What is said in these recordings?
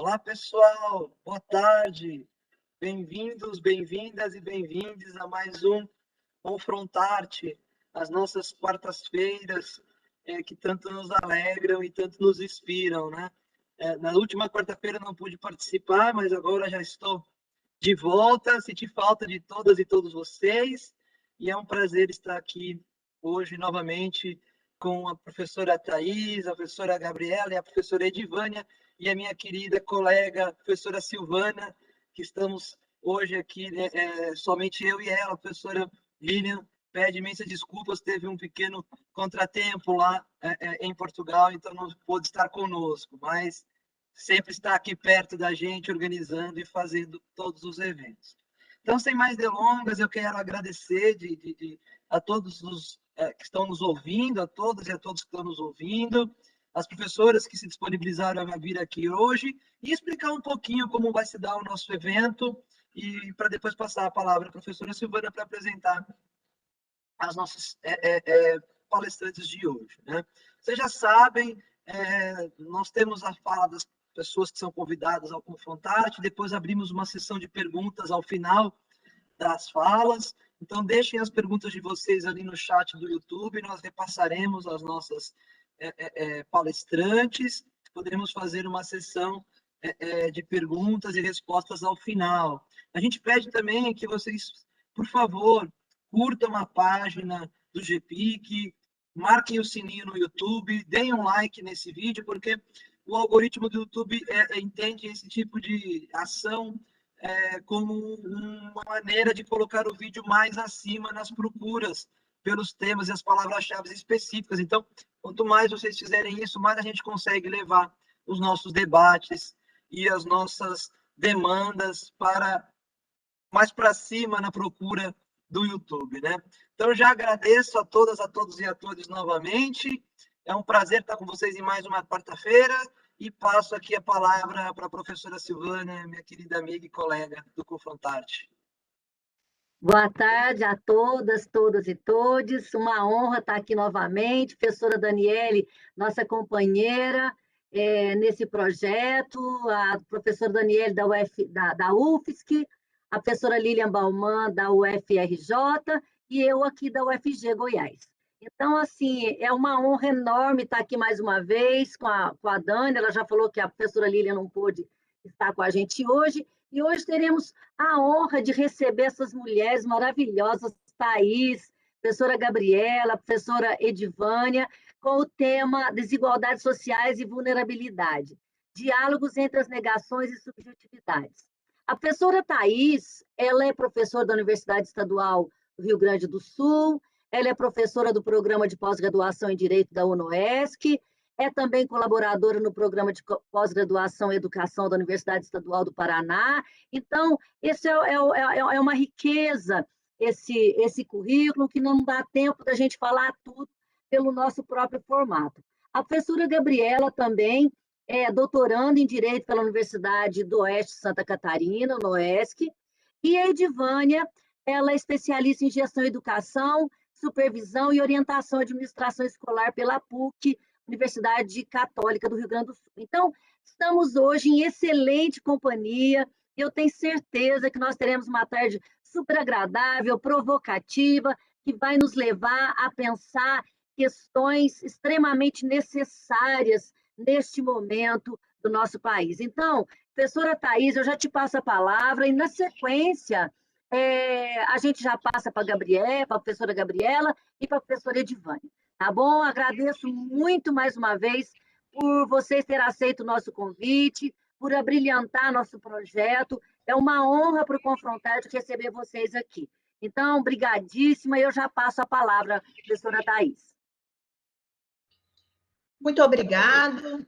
Olá, pessoal. Boa tarde. Bem-vindos, bem-vindas e bem-vindes a mais um Confrontarte, as nossas quartas-feiras, que tanto nos alegram e tanto nos inspiram, né? Na última quarta-feira não pude participar, mas agora já estou de volta. Senti falta de todas e todos vocês e é um prazer estar aqui hoje novamente com a professora Thais, a professora Gabriela e a professora Edivânia e a minha querida colega, a professora Silvana, que estamos hoje aqui, né, somente eu e ela. A professora Lilian pede imensas desculpas, teve um pequeno contratempo lá em Portugal, então não pôde estar conosco, mas sempre está aqui perto da gente, organizando e fazendo todos os eventos. Então, sem mais delongas, eu quero agradecer a todos os que estão nos ouvindo, a todas e a todos que estão nos ouvindo, as professoras que se disponibilizaram a vir aqui hoje e explicar um pouquinho como vai se dar o nosso evento e para depois passar a palavra à professora Silvana para apresentar as nossas palestrantes de hoje, né? Vocês já sabem, nós temos a fala das pessoas que são convidadas ao Confrontarte, depois abrimos uma sessão de perguntas ao final das falas, então deixem as perguntas de vocês ali no chat do YouTube, nós repassaremos as nossas palestrantes, poderemos fazer uma sessão de perguntas e respostas ao final. A gente pede também que vocês, por favor, curtam a página do GPIC, marquem o sininho no YouTube, deem um like nesse vídeo, porque o algoritmo do YouTube entende esse tipo de ação como uma maneira de colocar o vídeo mais acima nas procuras pelos temas e as palavras-chave específicas. Então, quanto mais vocês fizerem isso, mais a gente consegue levar os nossos debates e as nossas demandas mais para cima na procura do YouTube, né? Então, já agradeço a todas, a todos e a todos novamente. É um prazer estar com vocês em mais uma quarta-feira e passo aqui a palavra para a professora Silvana, minha querida amiga e colega do Confrontarte. Boa tarde a todas, todas e todes. Uma honra estar aqui novamente. Professora Daniele, nossa companheira nesse projeto, a professora Daniele da UFSC, a professora Lilian Bauman, da UFRJ, e eu aqui da UFG Goiás. Então, assim, é uma honra enorme estar aqui mais uma vez com a Dani. Ela já falou que a professora Lilian não pôde estar com a gente hoje, e hoje teremos a honra de receber essas mulheres maravilhosas, Thais, professora Gabriela, professora Edivânia, com o tema Desigualdades Sociais e Vulnerabilidade, diálogos entre as negações e subjetividades. A professora Thais, ela é professora da Universidade Estadual do Rio Grande do Sul, ela é professora do Programa de Pós-Graduação em Direito da UNOESC, é também colaboradora no Programa de Pós-Graduação em Educação da Universidade Estadual do Paraná. Então, esse é uma riqueza, esse currículo, que não dá tempo da gente falar tudo pelo nosso próprio formato. A professora Gabriela também é doutoranda em Direito pela Universidade do Oeste de Santa Catarina, no OESC, e a Edivânia, ela é especialista em Gestão e Educação, Supervisão e Orientação à Administração Escolar pela PUC, Universidade Católica do Rio Grande do Sul. Então, estamos hoje em excelente companhia. Eu tenho certeza que nós teremos uma tarde super agradável, provocativa, que vai nos levar a pensar questões extremamente necessárias neste momento do nosso país. Então, professora Thais, eu já te passo a palavra e, na sequência, a gente já passa para a professora Gabriela e para a professora Edivânia. Tá bom? Agradeço muito mais uma vez por vocês terem aceito o nosso convite, por abrilhantar nosso projeto. É uma honra para o Confrontarte receber vocês aqui. Então, brigadíssima, eu já passo a palavra, professora Thais. Muito obrigado.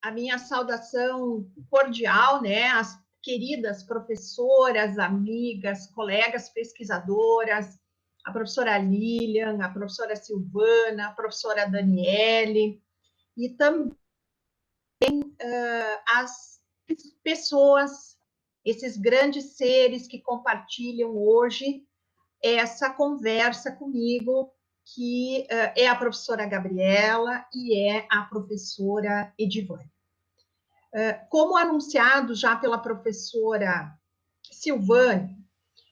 A minha saudação cordial, né, às queridas professoras, amigas, colegas pesquisadoras, a professora Lilian, a professora Silvana, a professora Daniele, e também as pessoas, esses grandes seres que compartilham hoje essa conversa comigo, que é a professora Gabriela e é a professora Edivânia. Como anunciado já pela professora Silvane,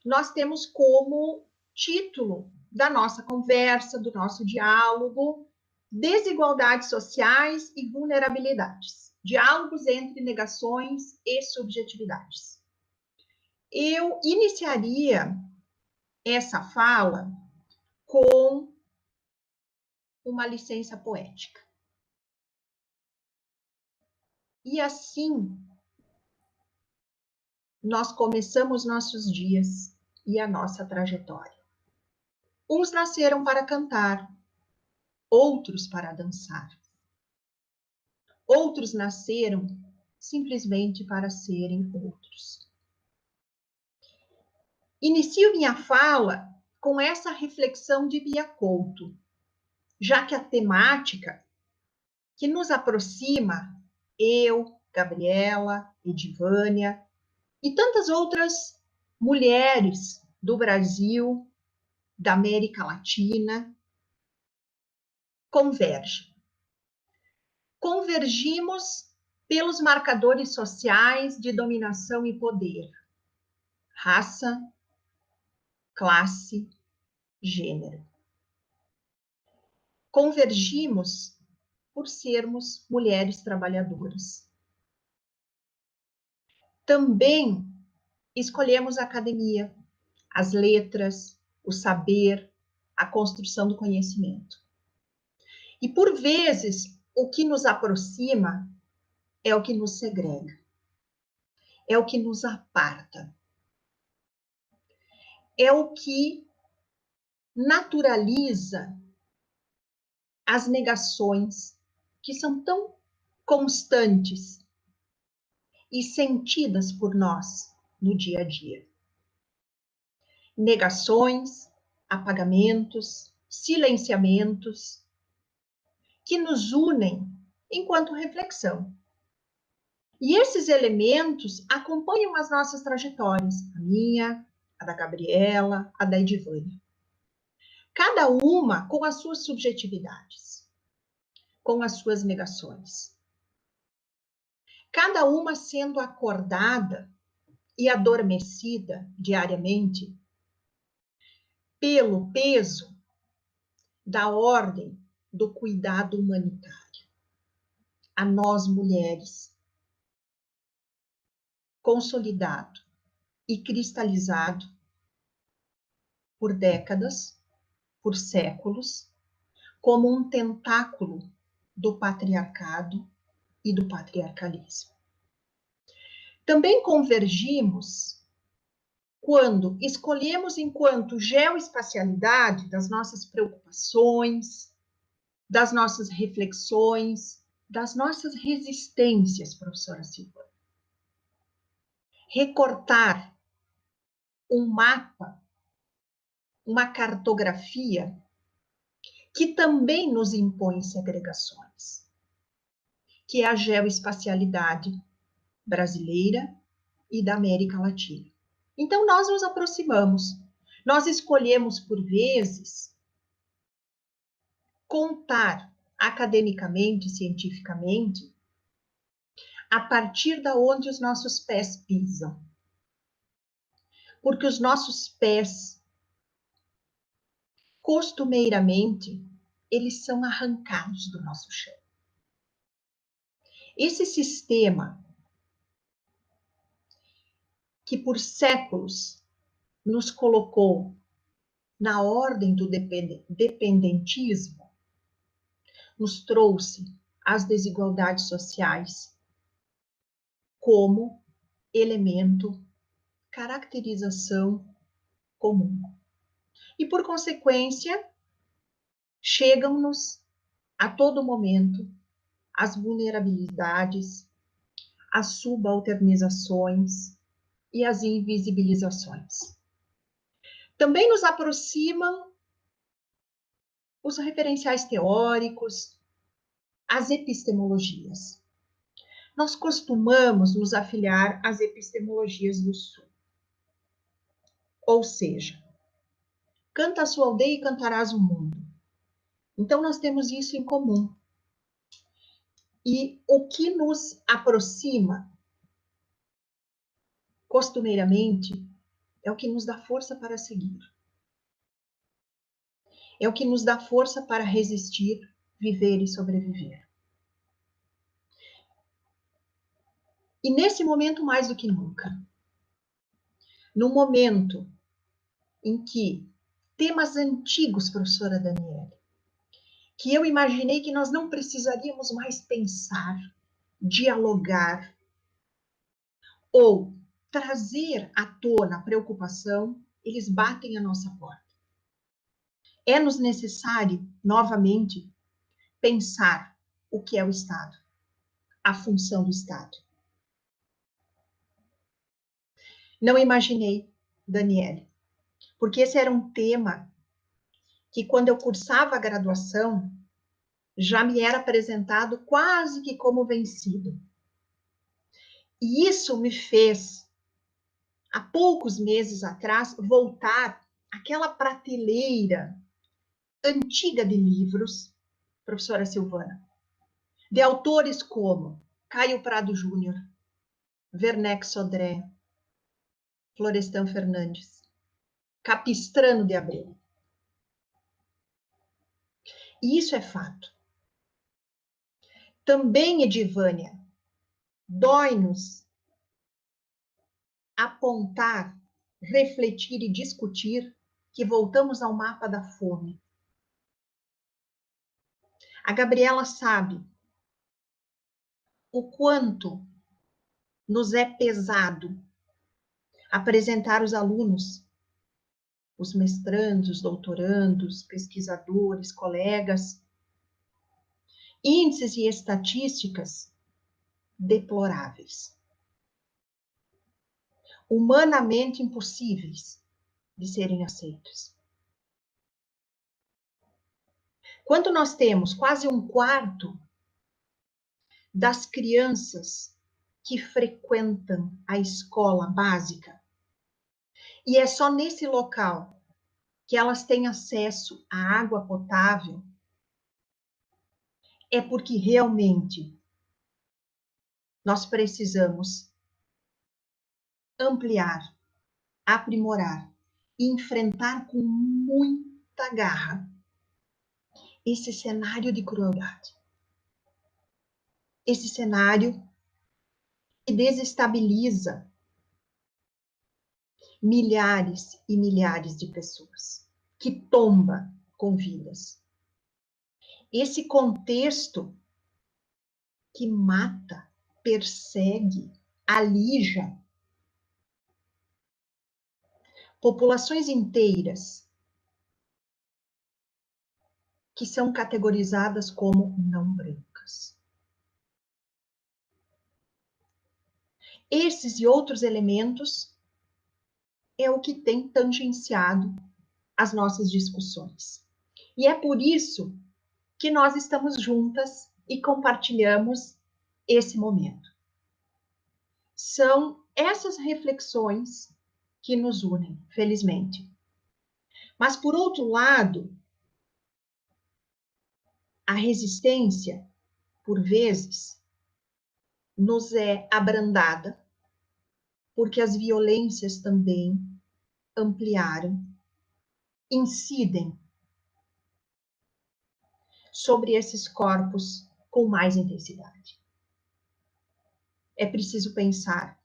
nós temos como título da nossa conversa, do nosso diálogo, desigualdades sociais e vulnerabilidades, diálogos entre negações e subjetividades. Eu iniciaria essa fala com uma licença poética. E assim, nós começamos nossos dias e a nossa trajetória. Uns nasceram para cantar, outros para dançar. Outros nasceram simplesmente para serem outros. Inicio minha fala com essa reflexão de Bia Couto, já que a temática que nos aproxima, eu, Gabriela, Edivânia e tantas outras mulheres do Brasil, da América Latina, converge. Convergimos pelos marcadores sociais de dominação e poder, raça, classe, gênero. Convergimos por sermos mulheres trabalhadoras. Também escolhemos a academia, as letras, o saber, a construção do conhecimento. E, por vezes, o que nos aproxima é o que nos segrega, é o que nos aparta, é o que naturaliza as negações que são tão constantes e sentidas por nós no dia a dia. Negações, apagamentos, silenciamentos, que nos unem enquanto reflexão. E esses elementos acompanham as nossas trajetórias, a minha, a da Gabriela, a da Edivânia. Cada uma com as suas subjetividades, com as suas negações. Cada uma sendo acordada e adormecida diariamente pelo peso da ordem do cuidado humanitário. A nós, mulheres, consolidado e cristalizado por décadas, por séculos, como um tentáculo do patriarcado e do patriarcalismo. Também convergimos quando escolhemos, enquanto geoespacialidade, das nossas preocupações, das nossas reflexões, das nossas resistências, professora Silvana, recortar um mapa, uma cartografia que também nos impõe segregações, que é a geoespacialidade brasileira e da América Latina. Então, nós nos aproximamos, nós escolhemos, por vezes, contar academicamente, cientificamente, a partir da onde os nossos pés pisam. Porque os nossos pés, costumeiramente, eles são arrancados do nosso chão. Esse sistema que por séculos nos colocou na ordem do dependentismo, nos trouxe as desigualdades sociais como elemento, caracterização comum. E, por consequência, chegam-nos a todo momento as vulnerabilidades, as subalternizações e as invisibilizações. Também nos aproximam os referenciais teóricos, as epistemologias. Nós costumamos nos afiliar às epistemologias do Sul. Ou seja, canta a sua aldeia e cantarás o mundo. Então, nós temos isso em comum. E o que nos aproxima, costumeiramente, é o que nos dá força para seguir. É o que nos dá força para resistir, viver e sobreviver. E nesse momento, mais do que nunca, no momento em que temas antigos, professora Daniele, que eu imaginei que nós não precisaríamos mais pensar, dialogar ou trazer à tona a preocupação, eles batem a nossa porta. É-nos necessário, novamente, pensar o que é o Estado, a função do Estado. Não imaginei, Daniele, porque esse era um tema que, quando eu cursava a graduação, já me era apresentado quase que como vencido. E isso me fez, há poucos meses atrás, voltar àquela prateleira antiga de livros, professora Silvana, de autores como Caio Prado Júnior, Werneck Sodré, Florestan Fernandes, Capistrano de Abreu. E isso é fato. Também, Edivânia, dói-nos apontar, refletir e discutir que voltamos ao mapa da fome. A Gabriela sabe o quanto nos é pesado apresentar os alunos, os mestrandos, os doutorandos, pesquisadores, colegas, índices e estatísticas deploráveis, humanamente impossíveis de serem aceitos. Quando nós temos quase um quarto das crianças que frequentam a escola básica, e é só nesse local que elas têm acesso à água potável, é porque realmente nós precisamos ampliar, aprimorar e enfrentar com muita garra esse cenário de crueldade. Esse cenário que desestabiliza milhares e milhares de pessoas, que tomba com vidas. Esse contexto que mata, persegue, alija populações inteiras que são categorizadas como não brancas. Esses e outros elementos é o que tem tangenciado as nossas discussões. E é por isso que nós estamos juntas e compartilhamos esse momento. São essas reflexões que nos unem, felizmente. Mas, por outro lado, a resistência, por vezes, nos é abrandada, porque as violências também ampliaram, incidem sobre esses corpos com mais intensidade. É preciso pensar,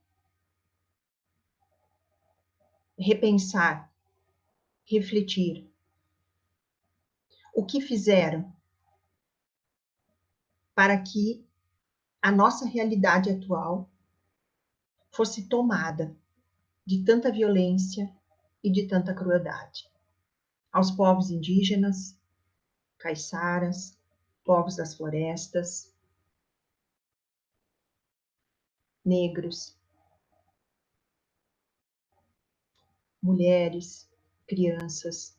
repensar, refletir. O que fizeram para que a nossa realidade atual fosse tomada de tanta violência e de tanta crueldade? Aos povos indígenas, caiçaras, povos das florestas, negros, mulheres, crianças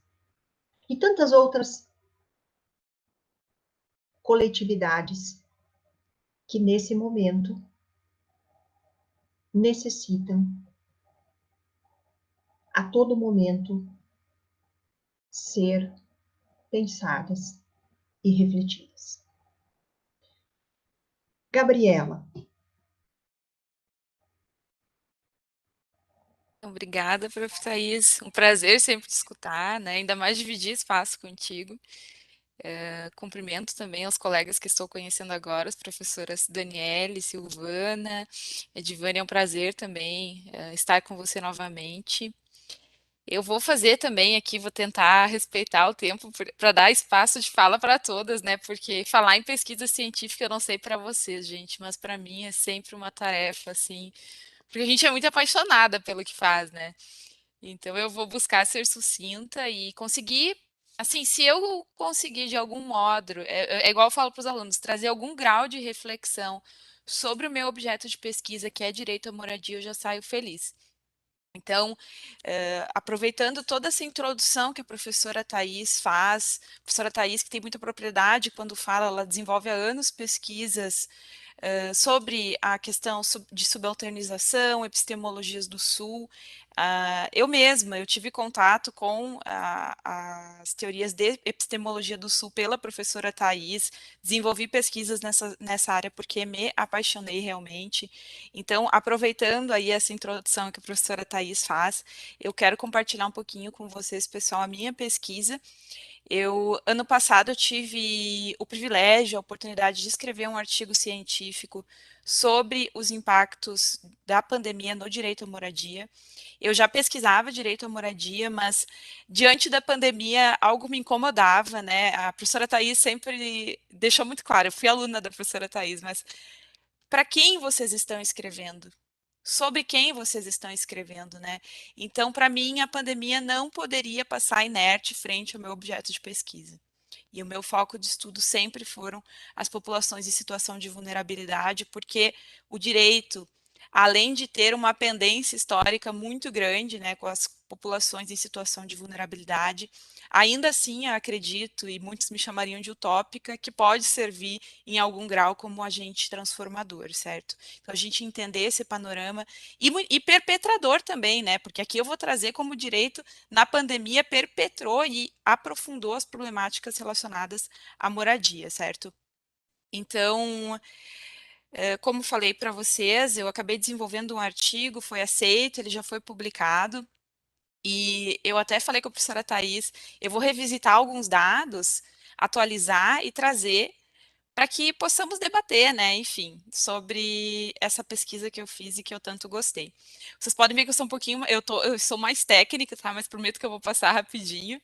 e tantas outras coletividades que nesse momento necessitam a todo momento ser pensadas e refletidas. Gabriela. Obrigada, prof. Thaís. Um prazer sempre te escutar, né? Ainda mais dividir espaço contigo. Cumprimento também aos colegas que estou conhecendo agora, as professoras Daniele, Silvana, Edivane, é um prazer também estar com você novamente. Eu vou fazer também aqui, vou tentar respeitar o tempo para dar espaço de fala para todas, né? Porque falar em pesquisa científica eu não sei para vocês, gente, mas para mim é sempre uma tarefa, assim, porque a gente é muito apaixonada pelo que faz, né? Então eu vou buscar ser sucinta e conseguir, assim, se eu conseguir de algum modo, é igual eu falo para os alunos, trazer algum grau de reflexão sobre o meu objeto de pesquisa, que é direito à moradia, eu já saio feliz. Então, aproveitando toda essa introdução que a professora Thais faz, a professora Thais que tem muita propriedade quando fala, ela desenvolve há anos pesquisas sobre a questão de subalternização, epistemologias do Sul. Eu mesma, eu tive contato com as teorias de epistemologia do Sul pela professora Thais, desenvolvi pesquisas nessa área porque me apaixonei realmente. Então, aproveitando aí essa introdução que a professora Thais faz, eu quero compartilhar um pouquinho com vocês, pessoal, a minha pesquisa. Ano passado, eu tive o privilégio, a oportunidade de escrever um artigo científico sobre os impactos da pandemia no direito à moradia. Eu já pesquisava direito à moradia, mas diante da pandemia algo me incomodava, né? A professora Thais sempre deixou muito claro, eu fui aluna da professora Thais, mas para quem vocês estão escrevendo? Sobre quem vocês estão escrevendo, né? Então, para mim, a pandemia não poderia passar inerte frente ao meu objeto de pesquisa. E o meu foco de estudo sempre foram as populações em situação de vulnerabilidade, porque o direito, além de ter uma pendência histórica muito grande, né, com as populações em situação de vulnerabilidade, ainda assim eu acredito, e muitos me chamariam de utópica, que pode servir em algum grau como agente transformador, certo? Então, a gente entender esse panorama e perpetrador também, né? Porque aqui eu vou trazer como direito, na pandemia, perpetrou e aprofundou as problemáticas relacionadas à moradia, certo? Então, como falei para vocês, eu acabei desenvolvendo um artigo, foi aceito, ele já foi publicado. E eu até falei com a professora Thais, eu vou revisitar alguns dados, atualizar e trazer para que possamos debater, né, enfim, sobre essa pesquisa que eu fiz e que eu tanto gostei. Vocês podem ver que eu sou um pouquinho, eu sou mais técnica, tá? Mas prometo que eu vou passar rapidinho.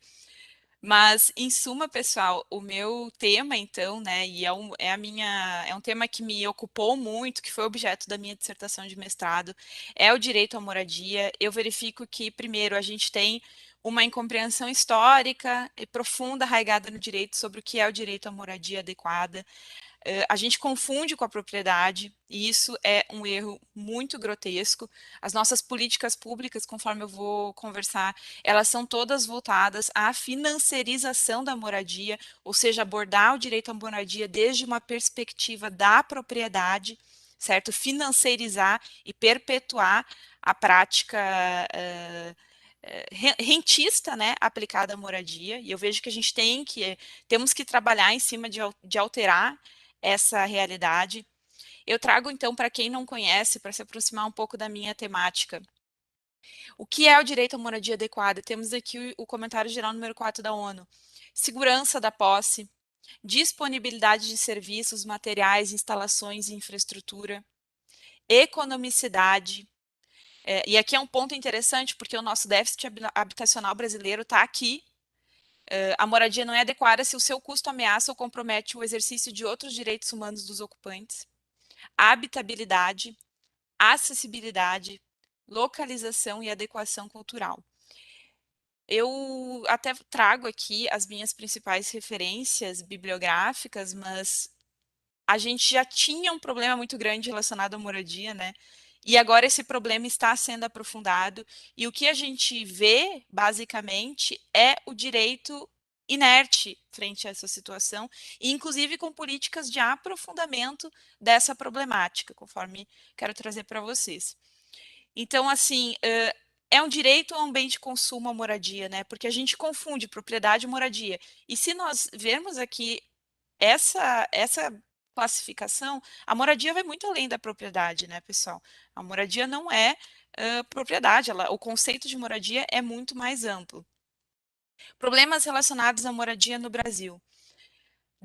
Mas, em suma, pessoal, o meu tema, então, né, e é um tema que me ocupou muito, que foi objeto da minha dissertação de mestrado, é o direito à moradia. Eu verifico que, primeiro, a gente tem uma incompreensão histórica e profunda arraigada no direito sobre o que é o direito à moradia adequada. A gente confunde com a propriedade, e isso é um erro muito grotesco. As nossas políticas públicas, conforme eu vou conversar, elas são todas voltadas à financiarização da moradia, ou seja, abordar o direito à moradia desde uma perspectiva da propriedade, certo? Financiarizar e perpetuar a prática rentista, né, aplicada à moradia, e eu vejo que a gente temos que trabalhar em cima de alterar essa realidade. Eu trago, então, para quem não conhece, para se aproximar um pouco da minha temática, o que é o direito à moradia adequada? Temos aqui o comentário geral número 4 da ONU. Segurança da posse, disponibilidade de serviços, materiais, instalações e infraestrutura, economicidade. E aqui é um ponto interessante, porque o nosso déficit habitacional brasileiro está aqui. A moradia não é adequada se o seu custo ameaça ou compromete o exercício de outros direitos humanos dos ocupantes. Habitabilidade, acessibilidade, localização e adequação cultural. Eu até trago aqui as minhas principais referências bibliográficas, mas a gente já tinha um problema muito grande relacionado à moradia, né? E agora esse problema está sendo aprofundado, e o que a gente vê, basicamente, é o direito inerte frente a essa situação, e inclusive com políticas de aprofundamento dessa problemática, conforme quero trazer para vocês. Então, assim, é um direito a um bem de consumo, a moradia, né? Porque a gente confunde propriedade e moradia. E se nós vermos aqui essa classificação, a moradia vai muito além da propriedade, né, pessoal? A moradia não é propriedade, o conceito de moradia é muito mais amplo. Problemas relacionados à moradia no Brasil.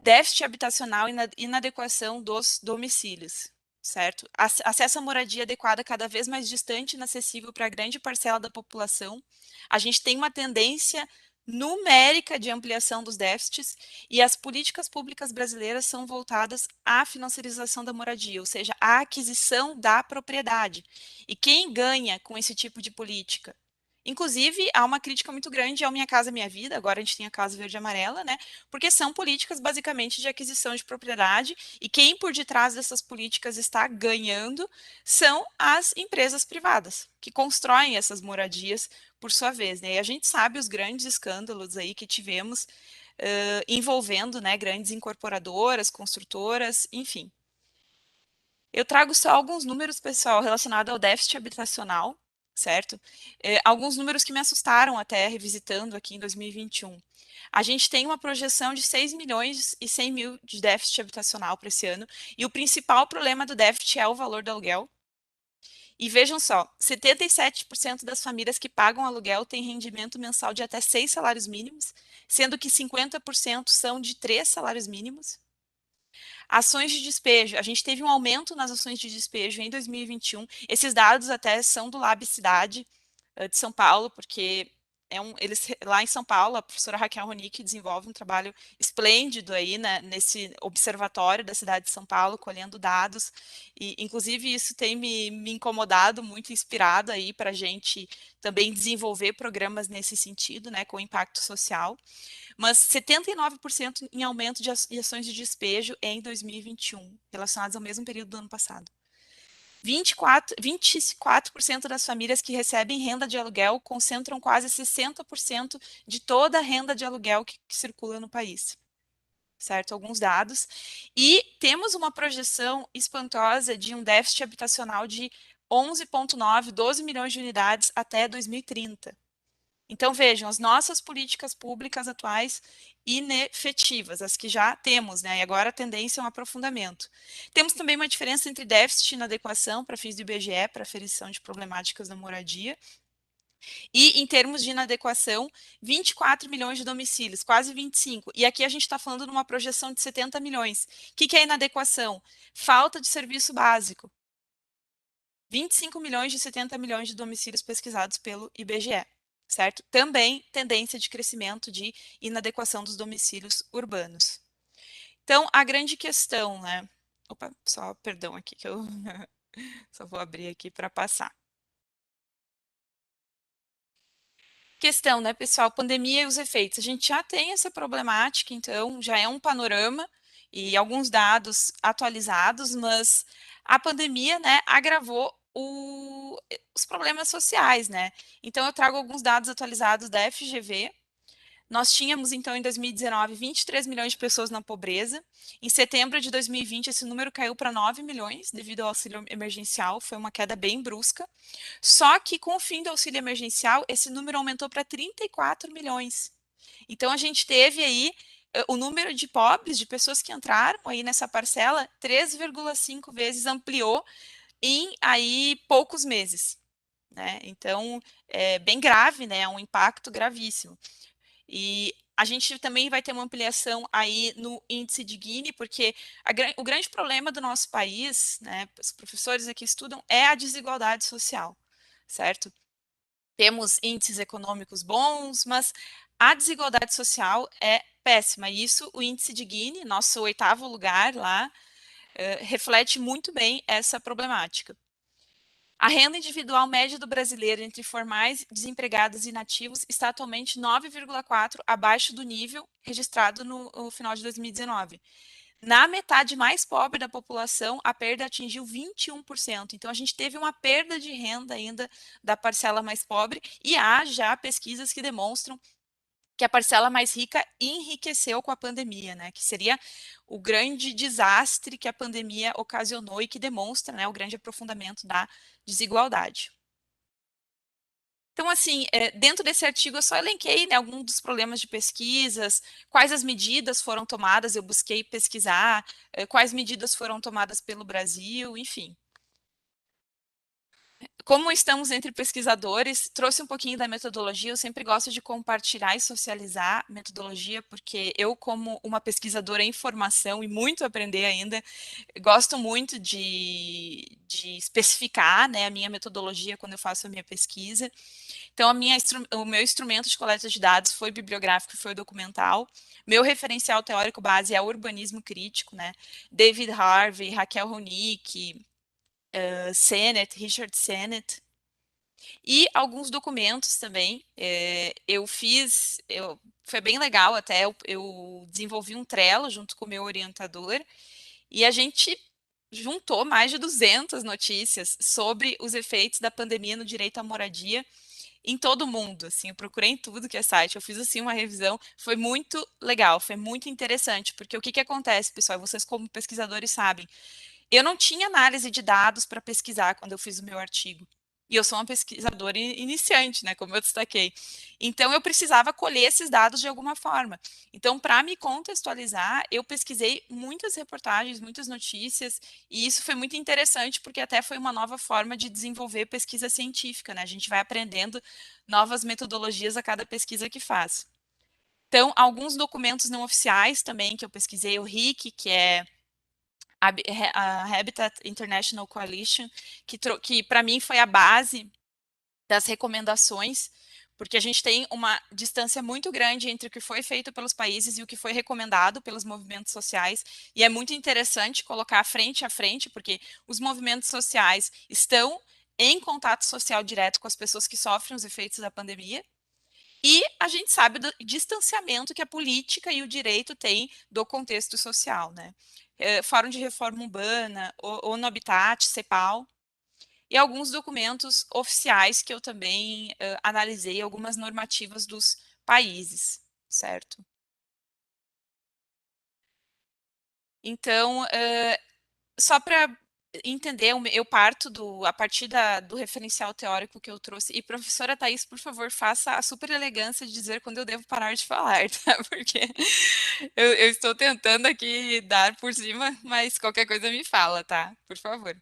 Déficit habitacional e inadequação dos domicílios, certo? Acesso à moradia adequada cada vez mais distante e inacessível para grande parcela da população. A gente tem uma tendência numérica de ampliação dos déficits e as políticas públicas brasileiras são voltadas à financiarização da moradia, ou seja, à aquisição da propriedade. E quem ganha com esse tipo de política? Inclusive, há uma crítica muito grande ao Minha Casa Minha Vida, agora a gente tem a Casa Verde e Amarela, né? Porque são políticas basicamente de aquisição de propriedade e quem por detrás dessas políticas está ganhando são as empresas privadas, que constroem essas moradias por sua vez, né? E a gente sabe os grandes escândalos aí que tivemos envolvendo, né, grandes incorporadoras, construtoras, enfim. Eu trago só alguns números, pessoal, relacionados ao déficit habitacional, certo? Alguns números que me assustaram até revisitando aqui em 2021. A gente tem uma projeção de 6 milhões e 100 mil de déficit habitacional para esse ano, e o principal problema do déficit é o valor do aluguel. E vejam só, 77% das famílias que pagam aluguel têm rendimento mensal de até 6 salários mínimos, sendo que 50% são de 3 salários mínimos. Ações de despejo. A gente teve um aumento nas ações de despejo em 2021. Esses dados até são do Lab Cidade de São Paulo, porque eles lá em São Paulo, a professora Raquel Ronick desenvolve um trabalho esplêndido aí, né, nesse observatório da cidade de São Paulo, colhendo dados, e inclusive isso tem me incomodado, muito inspirado aí para a gente também desenvolver programas nesse sentido, né, com impacto social. Mas 79% em aumento de ações de despejo em 2021, relacionadas ao mesmo período do ano passado. 24% das famílias que recebem renda de aluguel concentram quase 60% de toda a renda de aluguel que circula no país. Certo? Alguns dados. E temos uma projeção espantosa de um déficit habitacional de 11,9, 12 milhões de unidades até 2030. Então, vejam, as nossas políticas públicas atuais inefetivas, as que já temos, né? E agora a tendência é um aprofundamento. Temos também uma diferença entre déficit e inadequação para fins do IBGE, para aferição de problemáticas da moradia. E, em termos de inadequação, 24 milhões de domicílios, quase 25. E aqui a gente está falando de uma projeção de 70 milhões. O que é inadequação? Falta de serviço básico. 25 milhões de 70 milhões de domicílios pesquisados pelo IBGE. Certo? Também tendência de crescimento de inadequação dos domicílios urbanos. Então, a grande questão, né? Opa, só perdão aqui que eu só vou abrir aqui para passar. Questão, né, pessoal? Pandemia e os efeitos. A gente já tem essa problemática, então já é um panorama e alguns dados atualizados, mas a pandemia, né, agravou os problemas sociais, né? Então eu trago alguns dados atualizados da FGV. Nós tínhamos, então, em 2019, 23 milhões de pessoas na pobreza. Em setembro de 2020, esse número caiu para 9 milhões devido ao auxílio emergencial, foi uma queda bem brusca. Só que com o fim do auxílio emergencial, esse número aumentou para 34 milhões. Então, a gente teve aí o número de pobres, de pessoas que entraram aí nessa parcela, 3,5 vezes ampliou em aí poucos meses. Né? Então, é bem grave, né? É um impacto gravíssimo. E a gente também vai ter uma ampliação aí no índice de Gini, porque o grande problema do nosso país, né, os professores aqui estudam, é a desigualdade social, certo? Temos índices econômicos bons, mas a desigualdade social é péssima. E isso, o índice de Gini, nosso 8º lugar lá, reflete muito bem essa problemática. A renda individual média do brasileiro entre formais, desempregados e inativos está atualmente 9,4 abaixo do nível registrado no final de 2019. Na metade mais pobre da população, a perda atingiu 21%. Então, a gente teve uma perda de renda ainda da parcela mais pobre e há já pesquisas que demonstram que a parcela mais rica enriqueceu com a pandemia, né? Que seria o grande desastre que a pandemia ocasionou e que demonstra, né, o grande aprofundamento da desigualdade. Então, assim, dentro desse artigo eu só elenquei, né, alguns dos problemas de pesquisas, quais as medidas foram tomadas, eu busquei pesquisar, quais medidas foram tomadas pelo Brasil, enfim. Como estamos entre pesquisadores, trouxe um pouquinho da metodologia. Eu sempre gosto de compartilhar e socializar metodologia, porque eu, como uma pesquisadora em formação e muito aprender ainda, gosto muito de especificar, né, a minha metodologia quando eu faço a minha pesquisa. Então, o meu instrumento de coleta de dados foi bibliográfico, foi documental. Meu referencial teórico base é o urbanismo crítico, né? David Harvey, Raquel Ronick, Sennett, Richard Sennett, e alguns documentos também. Foi bem legal até, eu desenvolvi um Trello junto com o meu orientador, e a gente juntou mais de 200 notícias sobre os efeitos da pandemia no direito à moradia em todo o mundo, assim, eu procurei em tudo que é site, eu fiz, assim, uma revisão, foi muito legal, foi muito interessante, porque o que que acontece, pessoal, e vocês como pesquisadores sabem, eu não tinha análise de dados para pesquisar quando eu fiz o meu artigo. E eu sou uma pesquisadora iniciante, né, como eu destaquei. Então, eu precisava colher esses dados de alguma forma. Então, para me contextualizar, eu pesquisei muitas reportagens, muitas notícias, e isso foi muito interessante, porque até foi uma nova forma de desenvolver pesquisa científica, né? A gente vai aprendendo novas metodologias a cada pesquisa que faz. Então, alguns documentos não oficiais também que eu pesquisei, o RIC, que é a Habitat International Coalition, que para mim foi a base das recomendações, porque a gente tem uma distância muito grande entre o que foi feito pelos países e o que foi recomendado pelos movimentos sociais, e é muito interessante colocar frente a frente, porque os movimentos sociais estão em contato social direto com as pessoas que sofrem os efeitos da pandemia, e a gente sabe do distanciamento que a política e o direito têm do contexto social, né? Fórum de Reforma Urbana, ONU Habitat, CEPAL, e alguns documentos oficiais que eu também analisei, algumas normativas dos países, certo? Então, só para entender, eu parto a partir do referencial teórico que eu trouxe. E, professora Thais, por favor, faça a super elegância de dizer quando eu devo parar de falar, tá? Porque eu estou tentando aqui dar por cima, mas qualquer coisa me fala, tá? Por favor.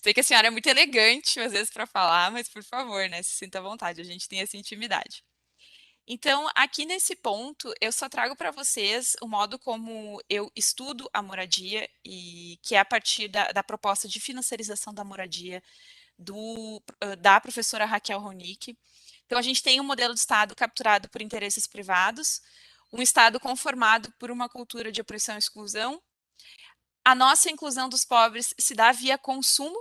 Sei que a senhora é muito elegante, às vezes, para falar, mas por favor, né? Se sinta à vontade, a gente tem essa intimidade. Então, aqui nesse ponto, eu só trago para vocês o modo como eu estudo a moradia, e que é a partir da proposta de financiarização da moradia da professora Raquel Ronick. Então, a gente tem um modelo de Estado capturado por interesses privados, um Estado conformado por uma cultura de opressão e exclusão. A nossa inclusão dos pobres se dá via consumo.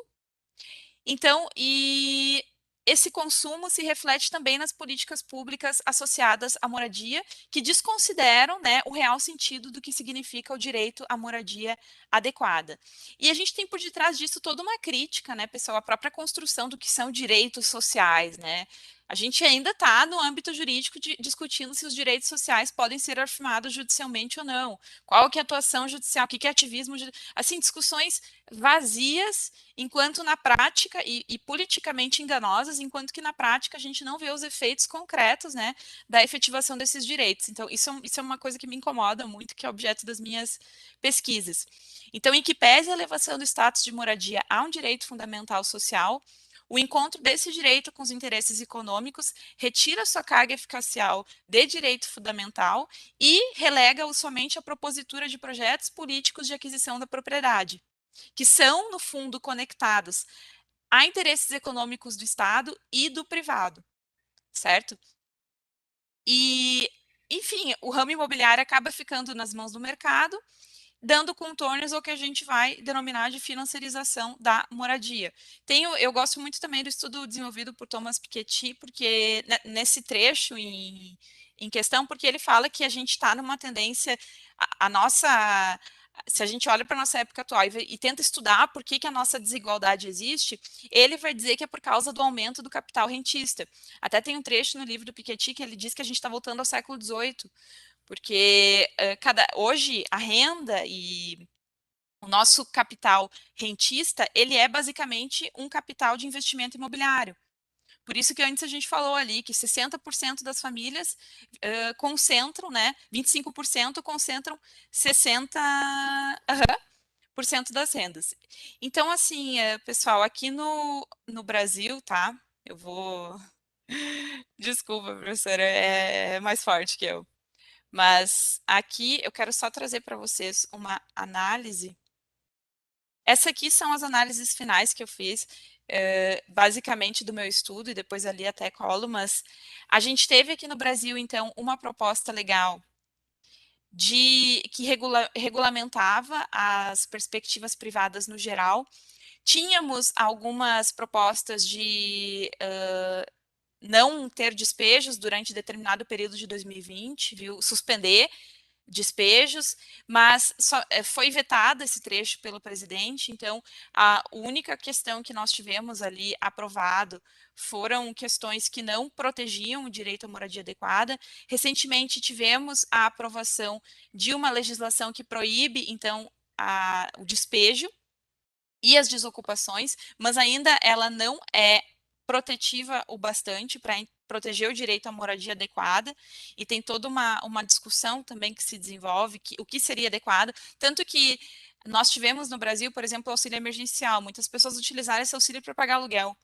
Então, e esse consumo se reflete também nas políticas públicas associadas à moradia, que desconsideram, né, o real sentido do que significa o direito à moradia adequada. E a gente tem por detrás disso toda uma crítica, né, pessoal, à própria construção do que são direitos sociais, né? A gente ainda está no âmbito jurídico discutindo se os direitos sociais podem ser afirmados judicialmente ou não. Qual que é a atuação judicial, o que é ativismo, assim, discussões vazias, enquanto na prática, e politicamente enganosas, enquanto que na prática a gente não vê os efeitos concretos, né, da efetivação desses direitos. Então, isso é uma coisa que me incomoda muito, que é objeto das minhas pesquisas. Então, em que pese a elevação do status de moradia a um direito fundamental social, o encontro desse direito com os interesses econômicos retira sua carga eficacial de direito fundamental e relega-o somente à propositura de projetos políticos de aquisição da propriedade, que são, no fundo, conectados a interesses econômicos do Estado e do privado, certo? E, enfim, o ramo imobiliário acaba ficando nas mãos do mercado, dando contornos ao que a gente vai denominar de financiarização da moradia. Eu gosto muito também do estudo desenvolvido por Thomas Piketty, porque nesse trecho em questão, porque ele fala que a gente está numa tendência, a nossa, se a gente olha para a nossa época atual e tenta estudar por que a nossa desigualdade existe, ele vai dizer que é por causa do aumento do capital rentista. Até tem um trecho no livro do Piketty que ele diz que a gente está voltando ao século XVIII, porque hoje a renda e o nosso capital rentista, ele é basicamente um capital de investimento imobiliário. Por isso que antes a gente falou ali que 60% das famílias concentram, né? 25% concentram 60% das rendas. Então, assim, pessoal, aqui no Brasil, tá? Eu vou. Desculpa, professora, é mais forte que eu. Mas aqui eu quero só trazer para vocês uma análise. Essa aqui são as análises finais que eu fiz, basicamente do meu estudo, e depois ali até colo, mas a gente teve aqui no Brasil, então, uma proposta legal que regulamentava as perspectivas privadas no geral. Tínhamos algumas propostas de não ter despejos durante determinado período de 2020, viu? Suspender despejos, mas foi vetado esse trecho pelo presidente, então a única questão que nós tivemos ali aprovado foram questões que não protegiam o direito à moradia adequada. Recentemente tivemos a aprovação de uma legislação que proíbe, então, o despejo e as desocupações, mas ainda ela não é protetiva o bastante para proteger o direito à moradia adequada, e tem toda uma discussão também que se desenvolve, o que seria adequado, tanto que nós tivemos no Brasil, por exemplo, o auxílio emergencial, muitas pessoas utilizaram esse auxílio para pagar aluguel.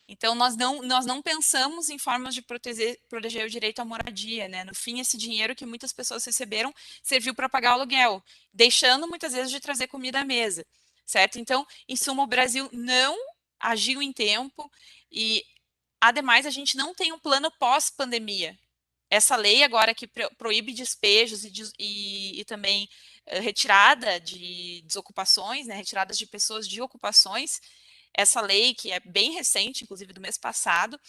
Então, nós não pensamos em formas de proteger o direito à moradia, né? No fim, esse dinheiro que muitas pessoas receberam serviu para pagar o aluguel, deixando muitas vezes de trazer comida à mesa, certo? Então, em suma, o Brasil não agiu em tempo e, ademais, a gente não tem um plano pós-pandemia. Essa lei agora que proíbe despejos e também retirada de desocupações, né? Retiradas de pessoas de ocupações, essa lei, que é bem recente, inclusive do mês passado,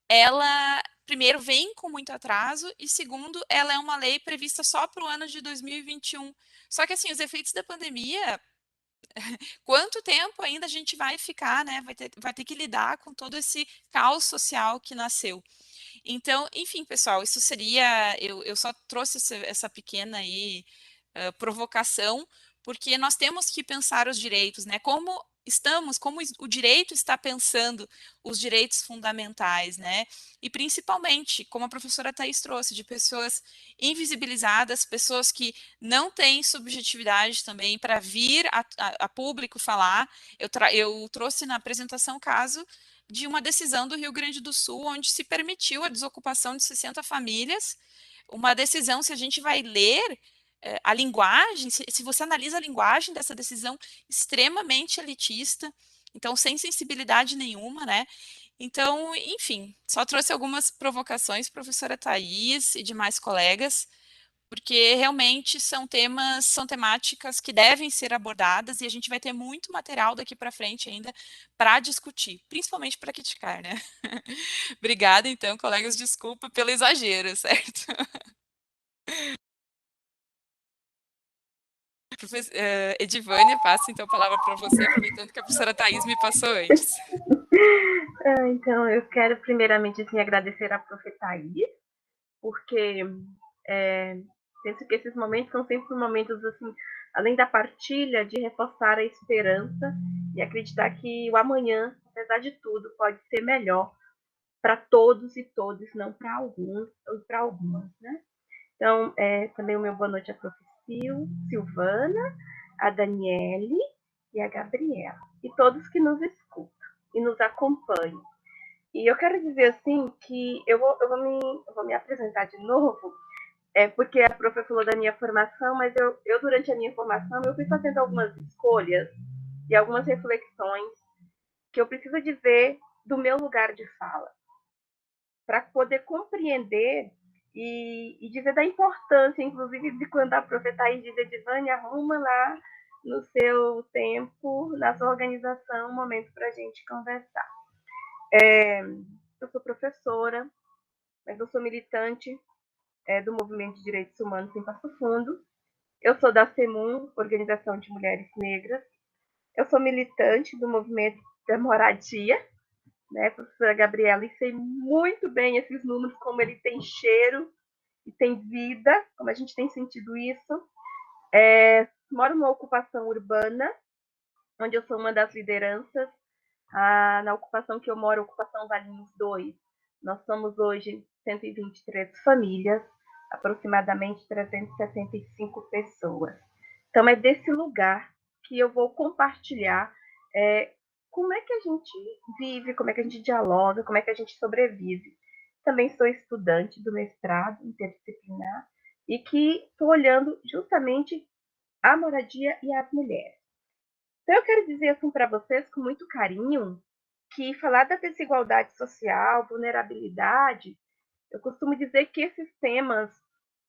ela, primeiro, vem com muito atraso e, segundo, ela é uma lei prevista só para o ano de 2021. Só que, assim, os efeitos da pandemia, quanto tempo ainda a gente vai ficar, né? Vai ter que lidar com todo esse caos social que nasceu. Então, enfim, pessoal, isso seria. Eu só trouxe essa pequena aí, provocação, porque nós temos que pensar os direitos, né? Como o direito está pensando os direitos fundamentais, né? E principalmente, como a professora Thais trouxe, de pessoas invisibilizadas, pessoas que não têm subjetividade também para vir a público falar. Eu trouxe na apresentação o caso de uma decisão do Rio Grande do Sul, onde se permitiu a desocupação de 60 famílias. Uma decisão, se a gente vai ler a linguagem, se você analisa a linguagem dessa decisão, extremamente elitista, então sem sensibilidade nenhuma, né? Então, enfim, só trouxe algumas provocações, professora Thais e demais colegas, porque realmente são temáticas que devem ser abordadas e a gente vai ter muito material daqui para frente ainda para discutir, principalmente para criticar, né? Obrigada, então, colegas, desculpa pelo exagero, certo? Edivânia, passo então a palavra para você, aproveitando que a professora Thais me passou antes. Então, eu quero primeiramente assim, agradecer à prof. Thais, porque penso que esses momentos são sempre momentos, assim, além da partilha, de reforçar a esperança e acreditar que o amanhã, apesar de tudo, pode ser melhor para todos e todas, não para alguns ou para algumas, né? Então, também o meu boa noite à prof. Silvana, a Daniele e a Gabriela, e todos que nos escutam e nos acompanham. E eu quero dizer assim que eu vou me apresentar de novo, porque a prof falou da minha formação, mas eu durante a minha formação eu fui fazendo algumas escolhas e algumas reflexões que eu preciso dizer do meu lugar de fala, para poder compreender e dizer da importância, inclusive, de quando a prof. Thais diz, Edivânia, arruma lá no seu tempo, na sua organização, um momento para a gente conversar. Eu sou professora, mas eu sou militante do Movimento de Direitos Humanos em Passo Fundo. Eu sou da CEMUN, Organização de Mulheres Negras. Eu sou militante do Movimento da Moradia, né, professora Gabriela, e sei muito bem esses números, como ele tem cheiro e tem vida, como a gente tem sentido isso. Moro numa ocupação urbana, onde eu sou uma das lideranças Na ocupação que eu moro, ocupação Valinhos 2, nós somos hoje 123 famílias, aproximadamente 365 pessoas. Então, é desse lugar que eu vou compartilhar como é que a gente vive, como é que a gente dialoga, como é que a gente sobrevive. Também sou estudante do mestrado interdisciplinar e que estou olhando justamente a moradia e as mulheres. Então, eu quero dizer assim para vocês, com muito carinho, que falar da desigualdade social, vulnerabilidade, eu costumo dizer que esses temas,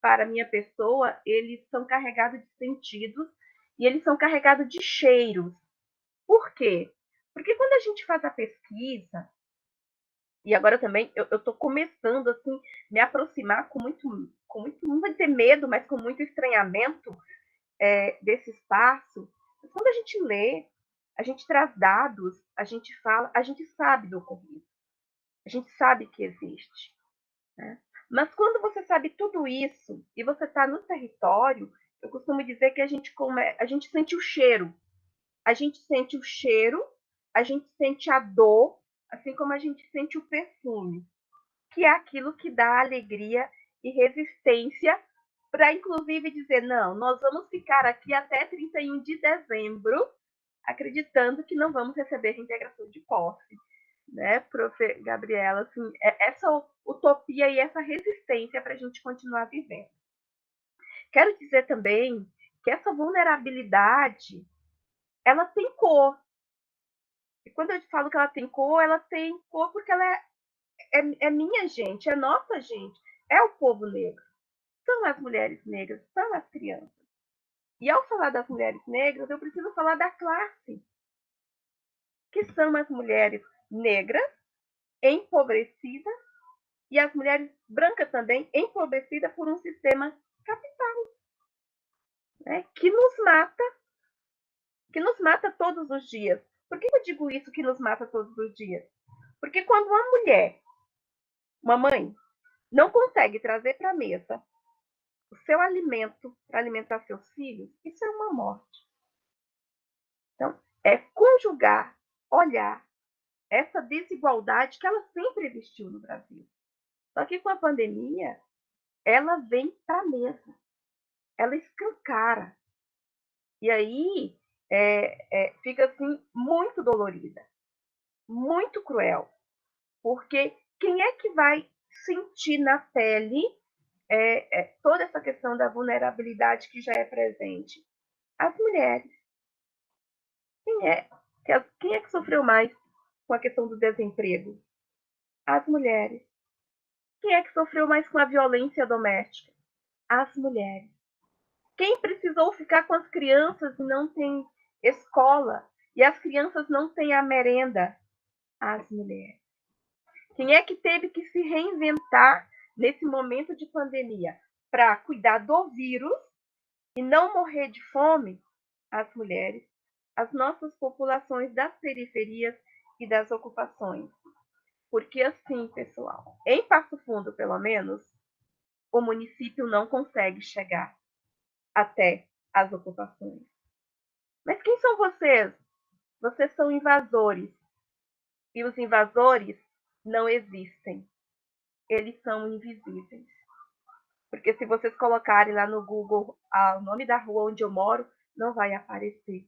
para a minha pessoa, eles são carregados de sentidos e eles são carregados de cheiros. Por quê? Porque quando a gente faz a pesquisa, e agora também eu estou começando assim me aproximar com muito, não vou dizer medo, mas com muito estranhamento desse espaço. Mas quando a gente lê, a gente traz dados, a gente fala, a gente sabe do ocorrido, a gente sabe que existe. Né? Mas quando você sabe tudo isso e você está no território, eu costumo dizer que a gente sente o cheiro. A gente sente o cheiro, a gente sente a dor, assim como a gente sente o perfume, que é aquilo que dá alegria e resistência para, inclusive, dizer, não, nós vamos ficar aqui até 31 de dezembro, acreditando que não vamos receber reintegração de posse. Né, prof. Gabriela, assim, essa utopia e essa resistência para a gente continuar vivendo. Quero dizer também que essa vulnerabilidade, ela tem cor. E quando eu falo que ela tem cor porque ela é minha gente, é nossa gente, é o povo negro. São as mulheres negras, são as crianças. E ao falar das mulheres negras, eu preciso falar da classe, que são as mulheres negras, empobrecidas, e as mulheres brancas também, empobrecidas por um sistema capital, né, que nos mata todos os dias. Por que eu digo isso, que nos mata todos os dias? Porque quando uma mulher, uma mãe, não consegue trazer para a mesa o seu alimento para alimentar seus filhos, isso é uma morte. Então, é conjugar, olhar essa desigualdade que ela sempre existiu no Brasil. Só que com a pandemia, ela vem para a mesa, ela escancara. E aí fica assim muito dolorida, muito cruel, porque quem é que vai sentir na pele toda essa questão da vulnerabilidade que já é presente? As mulheres. Quem é que sofreu mais com a questão do desemprego? As mulheres. Quem é que sofreu mais com a violência doméstica? As mulheres. Quem precisou ficar com as crianças e não tem escola, e as crianças não têm a merenda? As mulheres. Quem é que teve que se reinventar nesse momento de pandemia para cuidar do vírus e não morrer de fome? As mulheres, as nossas populações das periferias e das ocupações. Porque assim, pessoal, em Passo Fundo, pelo menos, o município não consegue chegar até as ocupações. Mas quem são vocês? Vocês são invasores. E os invasores não existem. Eles são invisíveis. Porque se vocês colocarem lá no Google o nome da rua onde eu moro, não vai aparecer.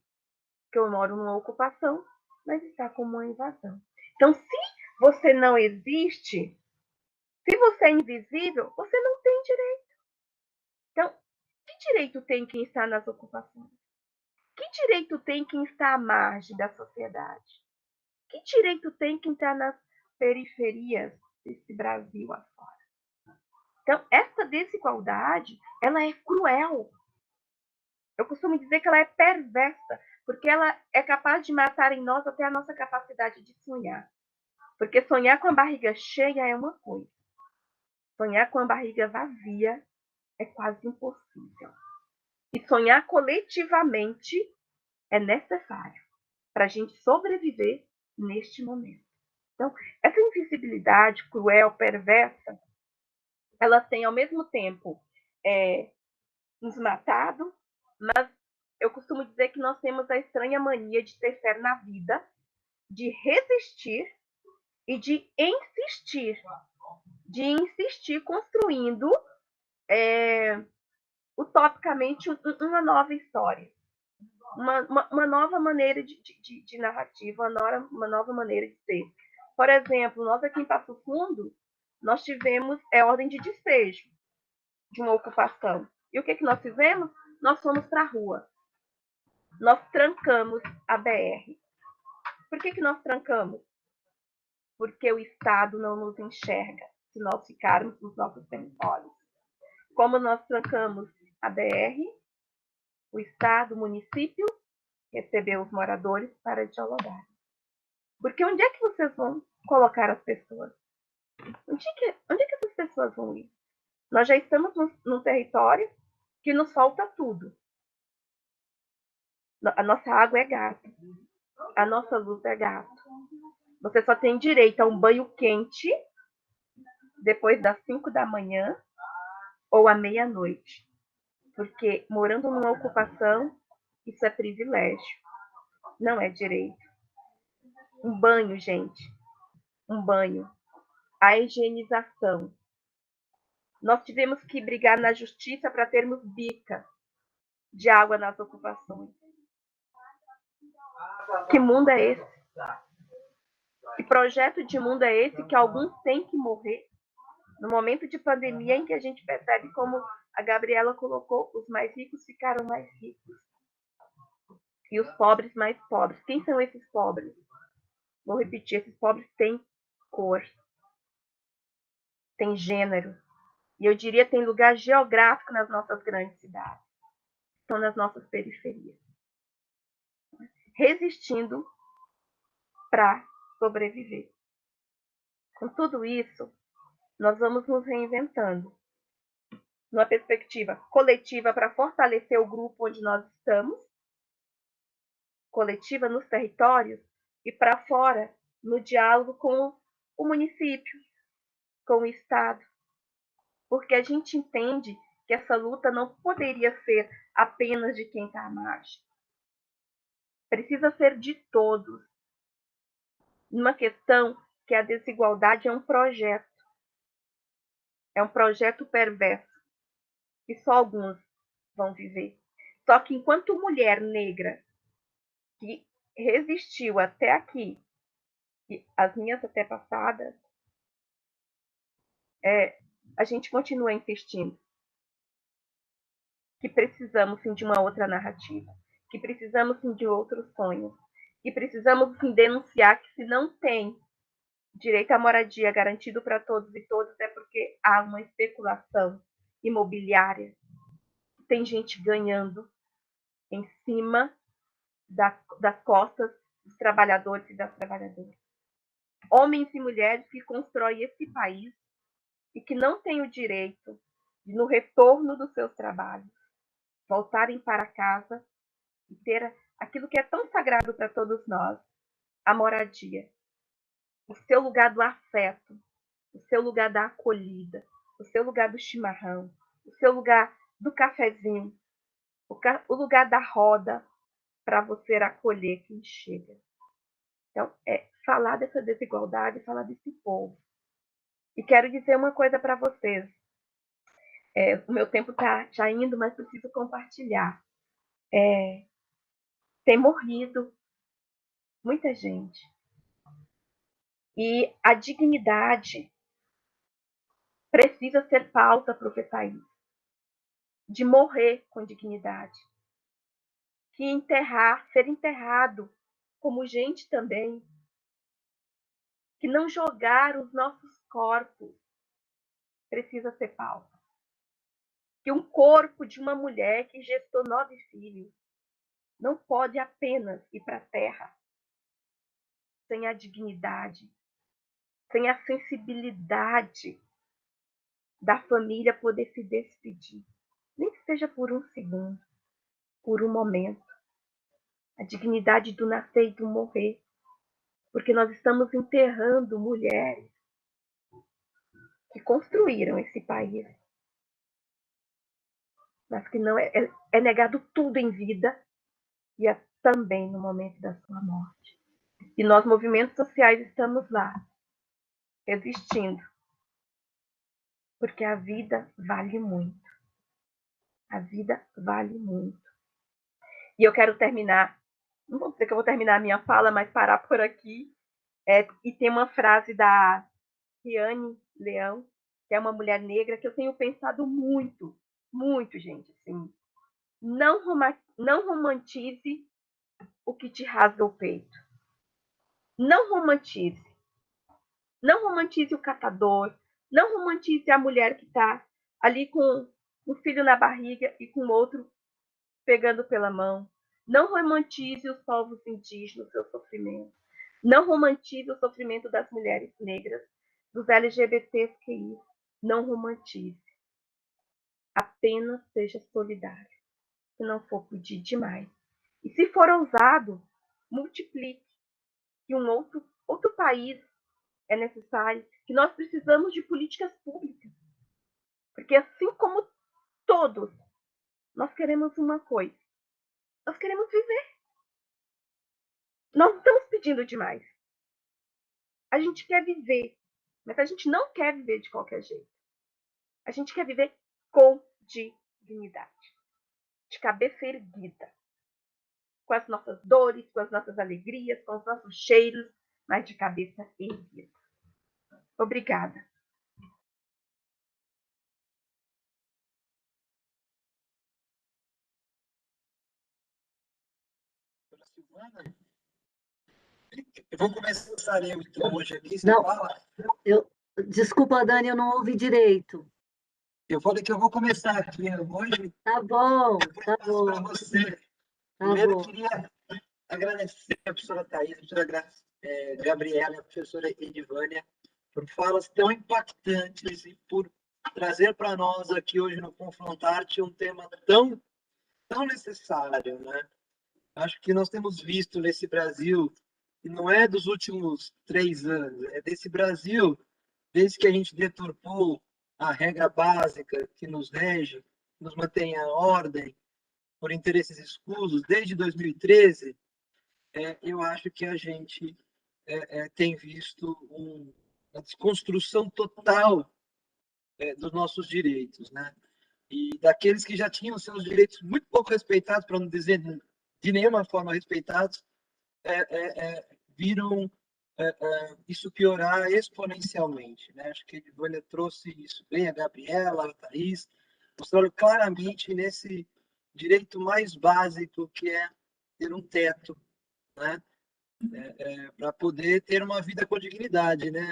Porque eu moro numa ocupação, mas está como uma invasão. Então, se você não existe, se você é invisível, você não tem direito. Então, que direito tem quem está nas ocupações? Que direito tem quem está à margem da sociedade? Que direito tem quem está nas periferias desse Brasil afora? Então, essa desigualdade, ela é cruel. Eu costumo dizer que ela é perversa, porque ela é capaz de matar em nós até a nossa capacidade de sonhar. Porque sonhar com a barriga cheia é uma coisa. Sonhar com a barriga vazia é quase impossível. E sonhar coletivamente é necessário para a gente sobreviver neste momento. Então, essa invisibilidade cruel, perversa, ela tem ao mesmo tempo nos matado, mas eu costumo dizer que nós temos a estranha mania de ter fé na vida, de resistir e de insistir construindo utopicamente uma nova história, uma nova maneira de narrativa, uma nova maneira de ser. Por exemplo, nós aqui em Passo Fundo, nós tivemos ordem de despejo de uma ocupação. E o que nós fizemos? Nós fomos para a rua. Nós trancamos a BR. Por que nós trancamos? Porque o Estado não nos enxerga se nós ficarmos nos nossos territórios. Como nós trancamos a BR, o Estado, o município, recebeu os moradores para dialogar. Porque onde é que vocês vão colocar as pessoas? Onde é que essas pessoas vão ir? Nós já estamos num território que nos falta tudo. A nossa água é gato. A nossa luz é gato. Você só tem direito a um banho quente depois das 5 da manhã ou à meia-noite. Porque morando numa ocupação, isso é privilégio. Não é direito. Um banho, gente. Um banho. A higienização. Nós tivemos que brigar na justiça para termos bica de água nas ocupações. Que mundo é esse? Que projeto de mundo é esse que alguns têm que morrer no momento de pandemia em que a gente percebe como a Gabriela colocou, os mais ricos ficaram mais ricos e os pobres mais pobres. Quem são esses pobres? Vou repetir, esses pobres têm cor, têm gênero e eu diria tem lugar geográfico nas nossas grandes cidades, estão nas nossas periferias, resistindo para sobreviver. Com tudo isso, nós vamos nos reinventando numa perspectiva coletiva para fortalecer o grupo onde nós estamos, coletiva nos territórios e para fora, no diálogo com o município, com o Estado. Porque a gente entende que essa luta não poderia ser apenas de quem está à margem. Precisa ser de todos. Numa questão que a desigualdade é um projeto. É um projeto perverso que só alguns vão viver. Só que enquanto mulher negra que resistiu até aqui, e as minhas antepassadas, a gente continua insistindo que precisamos sim de uma outra narrativa, que precisamos sim de outros sonhos, que precisamos sim denunciar que se não tem direito à moradia garantido para todos e todas é porque há uma especulação imobiliária. Tem gente ganhando em cima das costas dos trabalhadores e das trabalhadoras. Homens e mulheres que constroem esse país e que não têm o direito de, no retorno dos seus trabalhos, voltarem para casa e ter aquilo que é tão sagrado para todos nós, a moradia. O seu lugar do afeto, o seu lugar da acolhida, o seu lugar do chimarrão, o seu lugar do cafezinho, o lugar da roda para você acolher quem chega. Então, falar dessa desigualdade, falar desse povo. E quero dizer uma coisa para vocês. O meu tempo está já indo, mas preciso compartilhar. Tem morrido muita gente. E a dignidade precisa ser pauta para o país. De morrer com dignidade. Que ser enterrado como gente também. Que não jogar os nossos corpos precisa ser pauta. Que um corpo de uma mulher que gestou 9 filhos não pode apenas ir para a terra sem a dignidade, sem a sensibilidade da família poder se despedir, nem que seja por um segundo, por um momento. A dignidade do nascer e do morrer, porque nós estamos enterrando mulheres que construíram esse país, mas que não é negado tudo em vida e também no momento da sua morte. E nós, movimentos sociais, estamos lá, resistindo, porque a vida vale muito. A vida vale muito. E eu quero terminar, não vou dizer que eu vou terminar a minha fala, mas parar por aqui. E tem uma frase da Riane Leão, que é uma mulher negra, que eu tenho pensado muito, muito, gente. Assim, não romantize o que te rasga o peito. Não romantize. Não romantize o catador. Não romantize a mulher que está ali com um filho na barriga e com outro pegando pela mão. Não romantize os povos indígenas, o seu sofrimento. Não romantize o sofrimento das mulheres negras, dos LGBTQI. Não romantize. Apenas seja solidário. Se não for pedir demais. E se for ousado, multiplique. Que um outro país é necessário, que nós precisamos de políticas públicas. Porque assim como todos, nós queremos uma coisa. Nós queremos viver. Nós não estamos pedindo demais. A gente quer viver, mas a gente não quer viver de qualquer jeito. A gente quer viver com dignidade, de cabeça erguida, com as nossas dores, com as nossas alegrias, com os nossos cheiros, mas de cabeça erguida. Obrigada. Silvana, eu vou começar eu, então, hoje aqui. Você Não, fala? Desculpa, Dani, eu não ouvi direito. Eu falei que eu vou começar aqui hoje. Tá bom, tá Para bom, você. tá Primeiro, eu bom. queria agradecer a professora Thais, a professora Gabriela, a professora Edivânia, por falas tão impactantes e por trazer para nós aqui hoje no Confrontarte um tema tão, tão necessário, né? Acho que nós temos visto nesse Brasil, e não é dos últimos 3 anos, é desse Brasil, desde que a gente deturpou a regra básica que nos rege, nos mantém a ordem por interesses escusos, desde 2013, eu acho que a gente tem visto uma desconstrução total dos nossos direitos, né? E daqueles que já tinham seus direitos muito pouco respeitados, para não dizer de nenhuma forma respeitados, viram isso piorar exponencialmente, né? Acho que a Edvânia trouxe isso bem, a Gabriela, a Thaís, mostraram claramente nesse direito mais básico, que é ter um teto, né? Para poder ter uma vida com dignidade, né?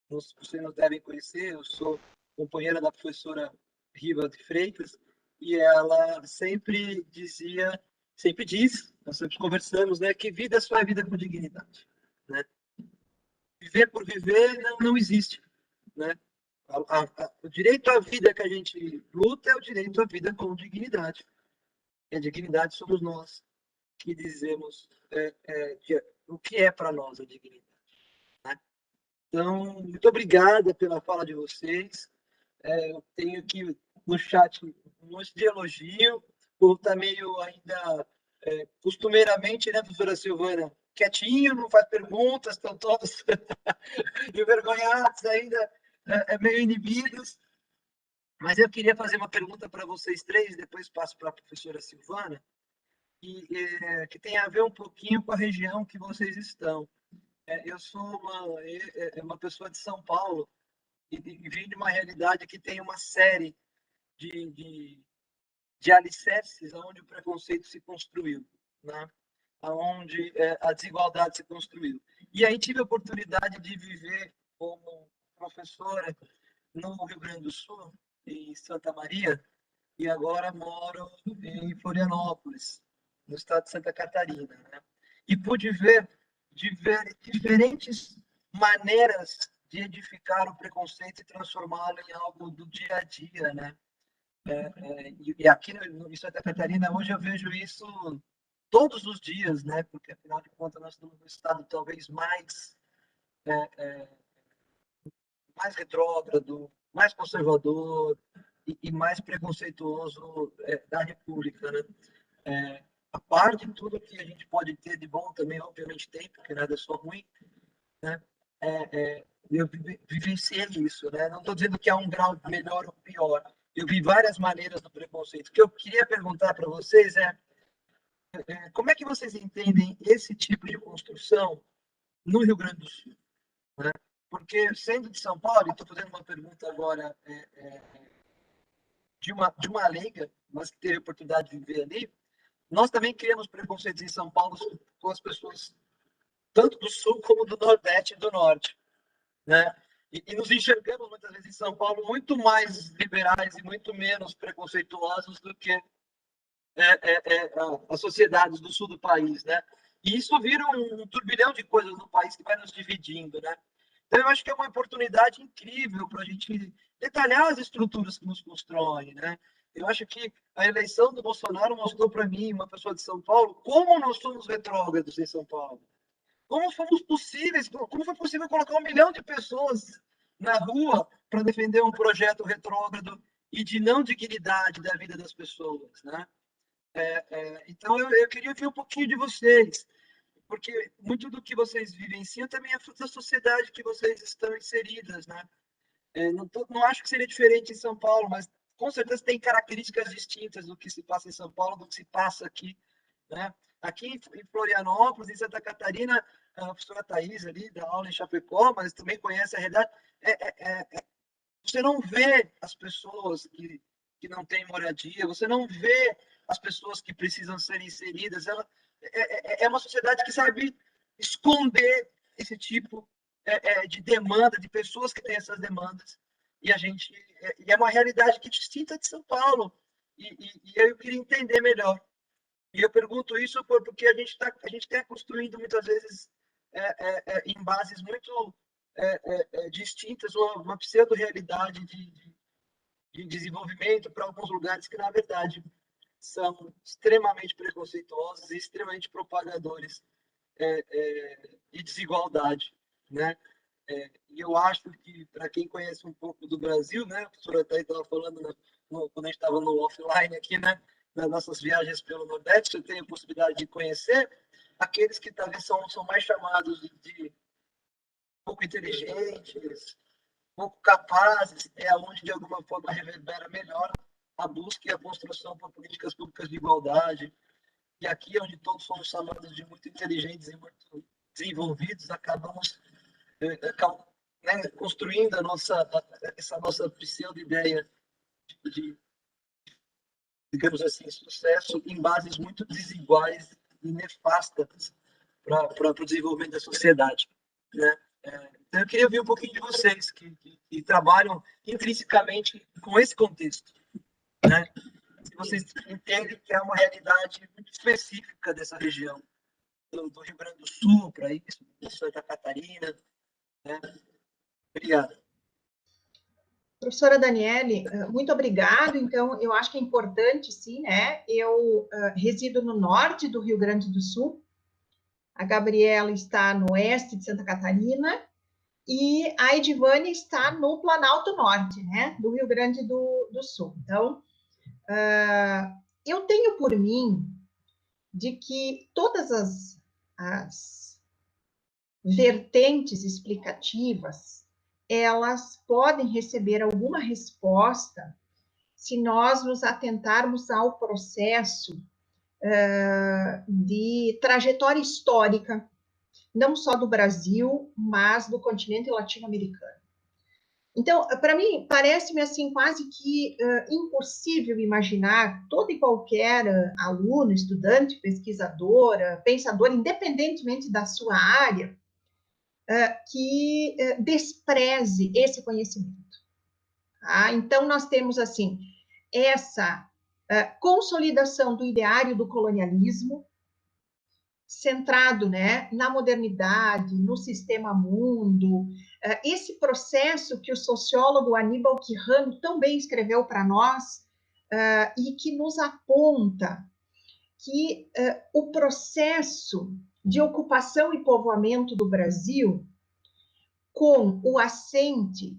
Vocês não devem conhecer, eu sou companheira da professora Riva de Freitas, e ela sempre dizia, sempre diz, nós sempre conversamos, né, que vida só é vida com dignidade, né? Viver por viver não existe, né? O direito à vida que a gente luta é o direito à vida com dignidade. E a dignidade somos nós que dizemos o que é para nós a dignidade, né? Então, muito obrigada pela fala de vocês. Eu tenho aqui no chat um monte de elogio. O povo está meio ainda, costumeiramente, né, professora Silvana? Quietinho, não faz perguntas, estão todos envergonhados ainda, meio inibidos. Mas eu queria fazer uma pergunta para vocês três, depois passo para a professora Silvana, que tem a ver um pouquinho com a região que vocês estão. Eu sou uma pessoa de São Paulo e vim de uma realidade que tem uma série de alicerces onde o preconceito se construiu, né? Onde a desigualdade se construiu. E aí tive a oportunidade de viver como professora no Rio Grande do Sul, em Santa Maria, e agora moro em Florianópolis, no estado de Santa Catarina, né? E pude ver diferentes maneiras de edificar o preconceito e transformá-lo em algo do dia a dia, né? E aqui em Santa Catarina hoje eu vejo isso todos os dias, né? Porque afinal de contas nós estamos no estado talvez mais retrógrado, mais conservador e mais preconceituoso da República, né? par de tudo que a gente pode ter de bom também, obviamente tem, porque nada é só ruim, né? Eu vivenciei isso, né? Não estou dizendo que há um grau melhor ou pior. Eu vi várias maneiras do preconceito. O que eu queria perguntar para vocês como é que vocês entendem esse tipo de construção no Rio Grande do Sul, né? Porque, sendo de São Paulo, estou fazendo uma pergunta agora de uma leiga, mas que teve a oportunidade de viver ali, nós também criamos preconceitos em São Paulo com as pessoas, tanto do Sul como do Nordeste e do Norte, né? E nos enxergamos, muitas vezes, em São Paulo, muito mais liberais e muito menos preconceituosos do que as sociedades do sul do país, né? E isso vira um turbilhão de coisas no país que vai nos dividindo, né? Então, eu acho que é uma oportunidade incrível para a gente detalhar as estruturas que nos constroem, né? Eu acho que a eleição do Bolsonaro mostrou para mim, uma pessoa de São Paulo, como nós somos retrógrados em São Paulo. Como fomos possíveis, como foi possível colocar 1 milhão de pessoas na rua para defender um projeto retrógrado e de não dignidade da vida das pessoas, né? Então, eu queria ouvir um pouquinho de vocês, porque muito do que vocês vivenciam também é fruto da sociedade que vocês estão inseridas, né? Não acho que seria diferente em São Paulo, mas com certeza tem características distintas do que se passa em São Paulo, do que se passa aqui, né? Aqui em Florianópolis, em Santa Catarina, a professora Thais ali dá aula em Chapecó, mas também conhece a realidade. Você não vê as pessoas que não têm moradia, você não vê as pessoas que precisam ser inseridas. É uma sociedade que sabe esconder esse tipo de demanda, de pessoas que têm essas demandas. E é uma realidade que é distinta de São Paulo. E eu queria entender melhor. E eu pergunto isso porque a gente está construindo muitas vezes em bases muito distintas, uma pseudo-realidade de desenvolvimento para alguns lugares que, na verdade, são extremamente preconceituosos e extremamente propagadores de desigualdade, né? E eu acho que, para quem conhece um pouco do Brasil, né, a professora até estava falando quando a gente estava no offline aqui, né, nas nossas viagens pelo Nordeste, eu tenho a possibilidade de conhecer aqueles que talvez são mais chamados de pouco inteligentes, pouco capazes, onde, de alguma forma, reverbera melhor a busca e a construção por políticas públicas de igualdade. E aqui, onde todos somos chamados de muito inteligentes e muito desenvolvidos, acabamos construindo essa nossa pseudo-ideia de, digamos assim, sucesso em bases muito desiguais e nefastas para o desenvolvimento da sociedade, né? Então, eu queria ouvir um pouquinho de vocês, que trabalham intrinsecamente com esse contexto, né? Se vocês entendem que é uma realidade muito específica dessa região, do Rio Grande do Sul, para isso, de Santa Catarina, né? Obrigado. Professora Daniele, muito obrigado. Então, eu acho que é importante, sim, né? Eu resido no norte do Rio Grande do Sul, a Gabriela está no oeste de Santa Catarina, e a Edivane está no Planalto Norte, né, do Rio Grande do Sul. Então, eu tenho por mim de que todas as vertentes explicativas, elas podem receber alguma resposta se nós nos atentarmos ao processo de trajetória histórica, não só do Brasil, mas do continente latino-americano. Então, para mim, parece-me assim quase que impossível imaginar todo e qualquer aluno, estudante, pesquisadora, pensador, independentemente da sua área, que despreze esse conhecimento. Tá? Então, nós temos, assim, essa consolidação do ideário do colonialismo, centrado, né, na modernidade, no sistema mundo, esse processo que o sociólogo Aníbal Quijano tão bem escreveu para nós, e que nos aponta que o processo de ocupação e povoamento do Brasil, com o assente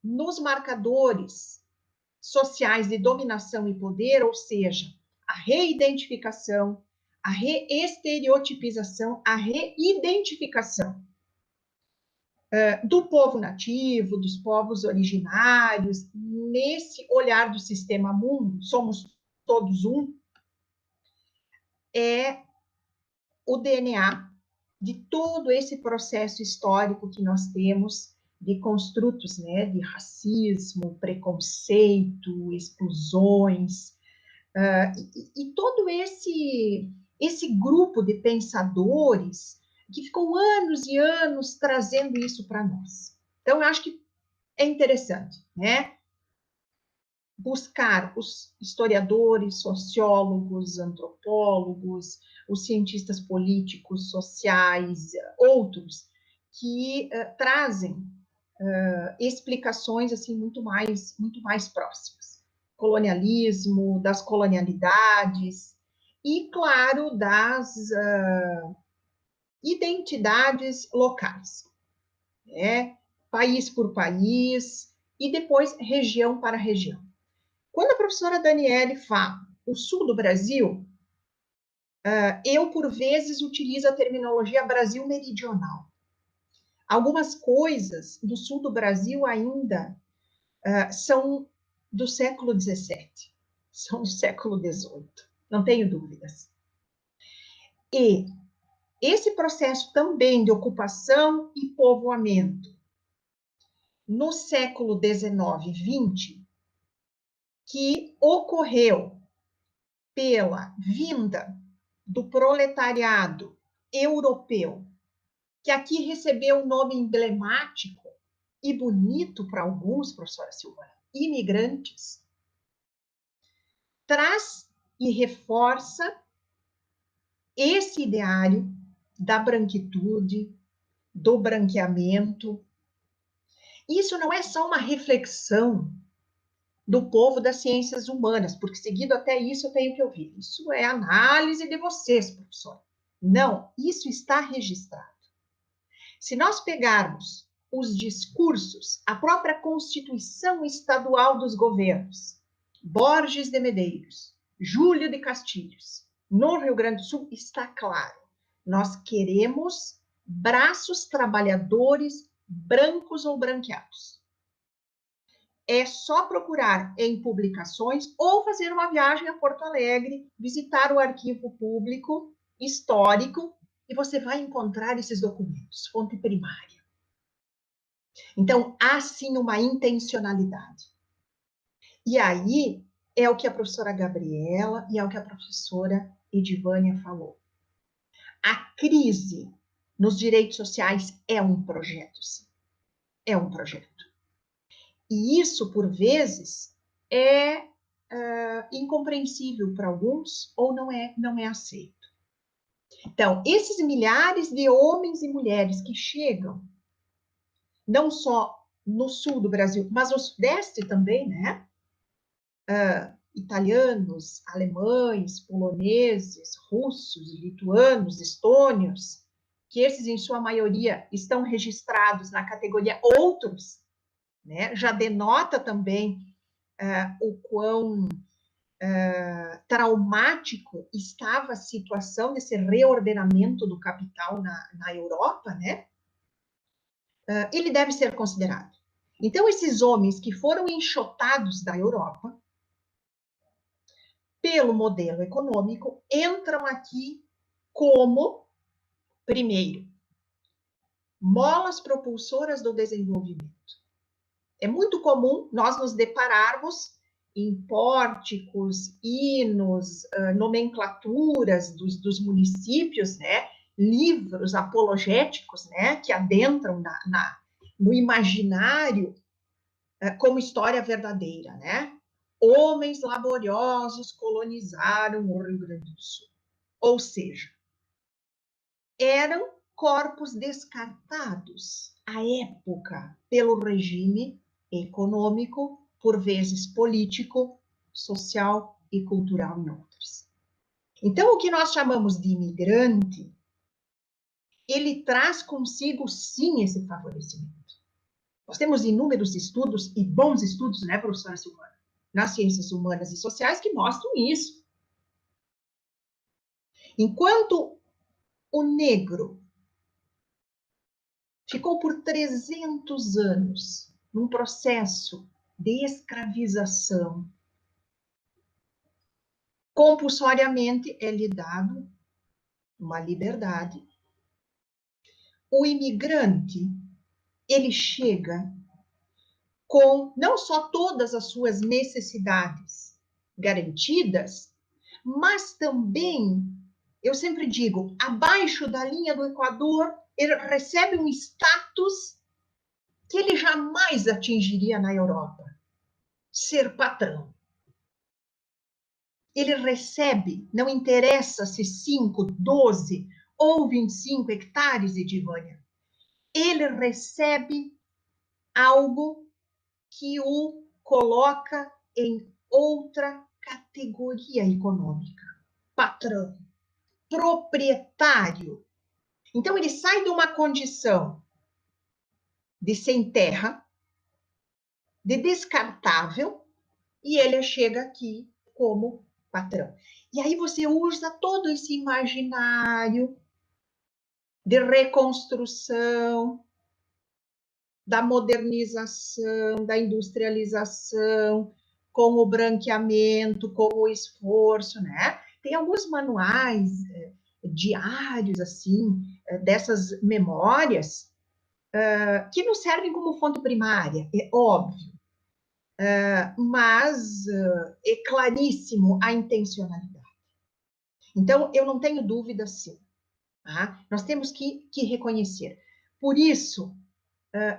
nos marcadores sociais de dominação e poder, ou seja, a reidentificação, a reestereotipização, a reidentificação do povo nativo, dos povos originários, nesse olhar do sistema mundo, somos todos um, é o DNA de todo esse processo histórico que nós temos de construtos, né, de racismo, preconceito, exclusões, e todo esse grupo de pensadores que ficou anos e anos trazendo isso para nós. Então, eu acho que é interessante, né? Buscar os historiadores, sociólogos, antropólogos, os cientistas políticos, sociais, outros, que trazem explicações assim muito mais próximas. Colonialismo, das colonialidades e, claro, das identidades locais, né? País por país e depois região para região. Quando a professora Daniele fala o sul do Brasil, eu, por vezes, utilizo a terminologia Brasil meridional. Algumas coisas do sul do Brasil ainda são do século XVII, são do século XVIII, não tenho dúvidas. E esse processo também de ocupação e povoamento no século XIX e XX, que ocorreu pela vinda do proletariado europeu, que aqui recebeu um nome emblemático e bonito para alguns, professora Silvana, imigrantes, traz e reforça esse ideário da branquitude, do branqueamento. Isso não é só uma reflexão do povo das ciências humanas, porque seguido até isso eu tenho que ouvir. Isso é análise de vocês, professor. Não, isso está registrado. Se nós pegarmos os discursos, a própria Constituição Estadual dos Governos, Borges de Medeiros, Júlio de Castilhos, no Rio Grande do Sul, está claro. Nós queremos braços trabalhadores brancos ou branqueados. É só procurar em publicações ou fazer uma viagem a Porto Alegre, visitar o arquivo público histórico e você vai encontrar esses documentos, fonte primária. Então, há sim uma intencionalidade. E aí é o que a professora Gabriela e é o que a professora Edivânia falou. A crise nos direitos sociais é um projeto, sim. É um projeto. E isso, por vezes, é incompreensível para alguns ou não é aceito. Então, esses milhares de homens e mulheres que chegam, não só no sul do Brasil, mas no sudeste também, né? Italianos, alemães, poloneses, russos, lituanos, estônios, que esses, em sua maioria, estão registrados na categoria outros, né? Já denota também o quão traumático estava a situação desse reordenamento do capital na Europa, né? Ele deve ser considerado. Então, esses homens que foram enxotados da Europa pelo modelo econômico entram aqui como, primeiro, molas propulsoras do desenvolvimento. É muito comum nós nos depararmos em pórticos, hinos, nomenclaturas dos municípios, né? Livros apologéticos, né? Que adentram no imaginário como história verdadeira, né? Homens laboriosos colonizaram o Rio Grande do Sul. Ou seja, eram corpos descartados à época pelo regime econômico, por vezes político, social e cultural em outros. Então, o que nós chamamos de imigrante, ele traz consigo, sim, esse favorecimento. Nós temos inúmeros estudos, e bons estudos, né, professora Silvana, nas ciências humanas e sociais, que mostram isso. Enquanto o negro ficou por 300 anos num processo de escravização, compulsoriamente é lhe dado uma liberdade. O imigrante, ele chega com não só todas as suas necessidades garantidas, mas também, eu sempre digo, abaixo da linha do Equador, ele recebe um status que ele jamais atingiria na Europa, ser patrão. Ele recebe, não interessa se 5, 12 ou 25 hectares, Edivânia, ele recebe algo que o coloca em outra categoria econômica. Patrão, proprietário. Então, ele sai de uma condição de sem terra, de descartável, e ele chega aqui como patrão. E aí você usa todo esse imaginário de reconstrução, da modernização, da industrialização, com o branqueamento, com o esforço, né? Tem alguns manuais diários, assim, dessas memórias, que nos servem como fonte primária, é óbvio, mas é claríssimo a intencionalidade. Então, eu não tenho dúvida, sim. Tá? Nós temos que reconhecer. Por isso,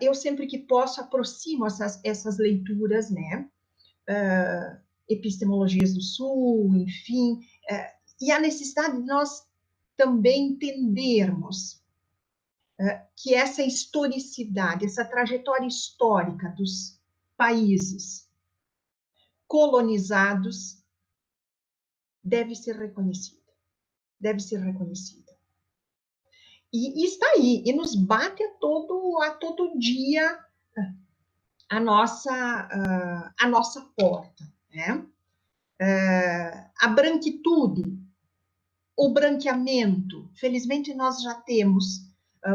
eu sempre que posso aproximo essas leituras, né? Epistemologias do Sul, enfim, e a necessidade de nós também entendermos que essa historicidade, essa trajetória histórica dos países colonizados deve ser reconhecida. Deve ser reconhecida. E está aí, e nos bate a todo dia a nossa porta, né? A branquitude, o branqueamento. Felizmente, nós já temos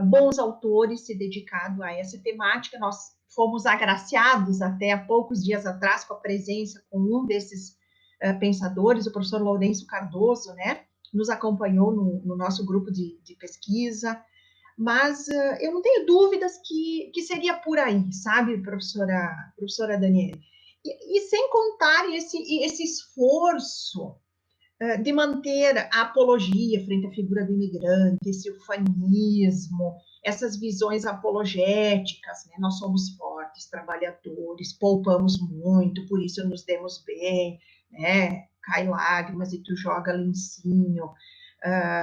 bons autores se dedicando a essa temática. Nós fomos agraciados até há poucos dias atrás com a presença com um desses pensadores, o professor Lourenço Cardoso, né? Nos acompanhou no nosso grupo de pesquisa. Mas eu não tenho dúvidas que seria por aí, sabe, professora Daniela? E sem contar esse esforço de manter a apologia frente à figura do imigrante, esse ufanismo, essas visões apologéticas, né? Nós somos fortes, trabalhadores, poupamos muito, por isso nos demos bem, né? Cai lágrimas e tu joga lencinho.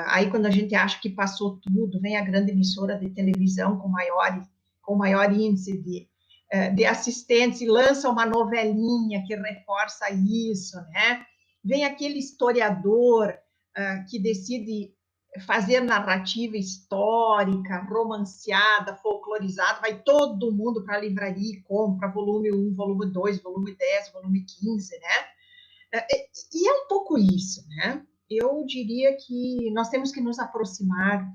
Aí, quando a gente acha que passou tudo, vem a grande emissora de televisão com maior índice de assistentes e lança uma novelinha que reforça isso, né? Vem aquele historiador que decide fazer narrativa histórica, romanceada, folclorizada, vai todo mundo para a livraria e compra volume 1, volume 2, volume 10, volume 15, né? E é um pouco isso, né? Eu diria que nós temos que nos aproximar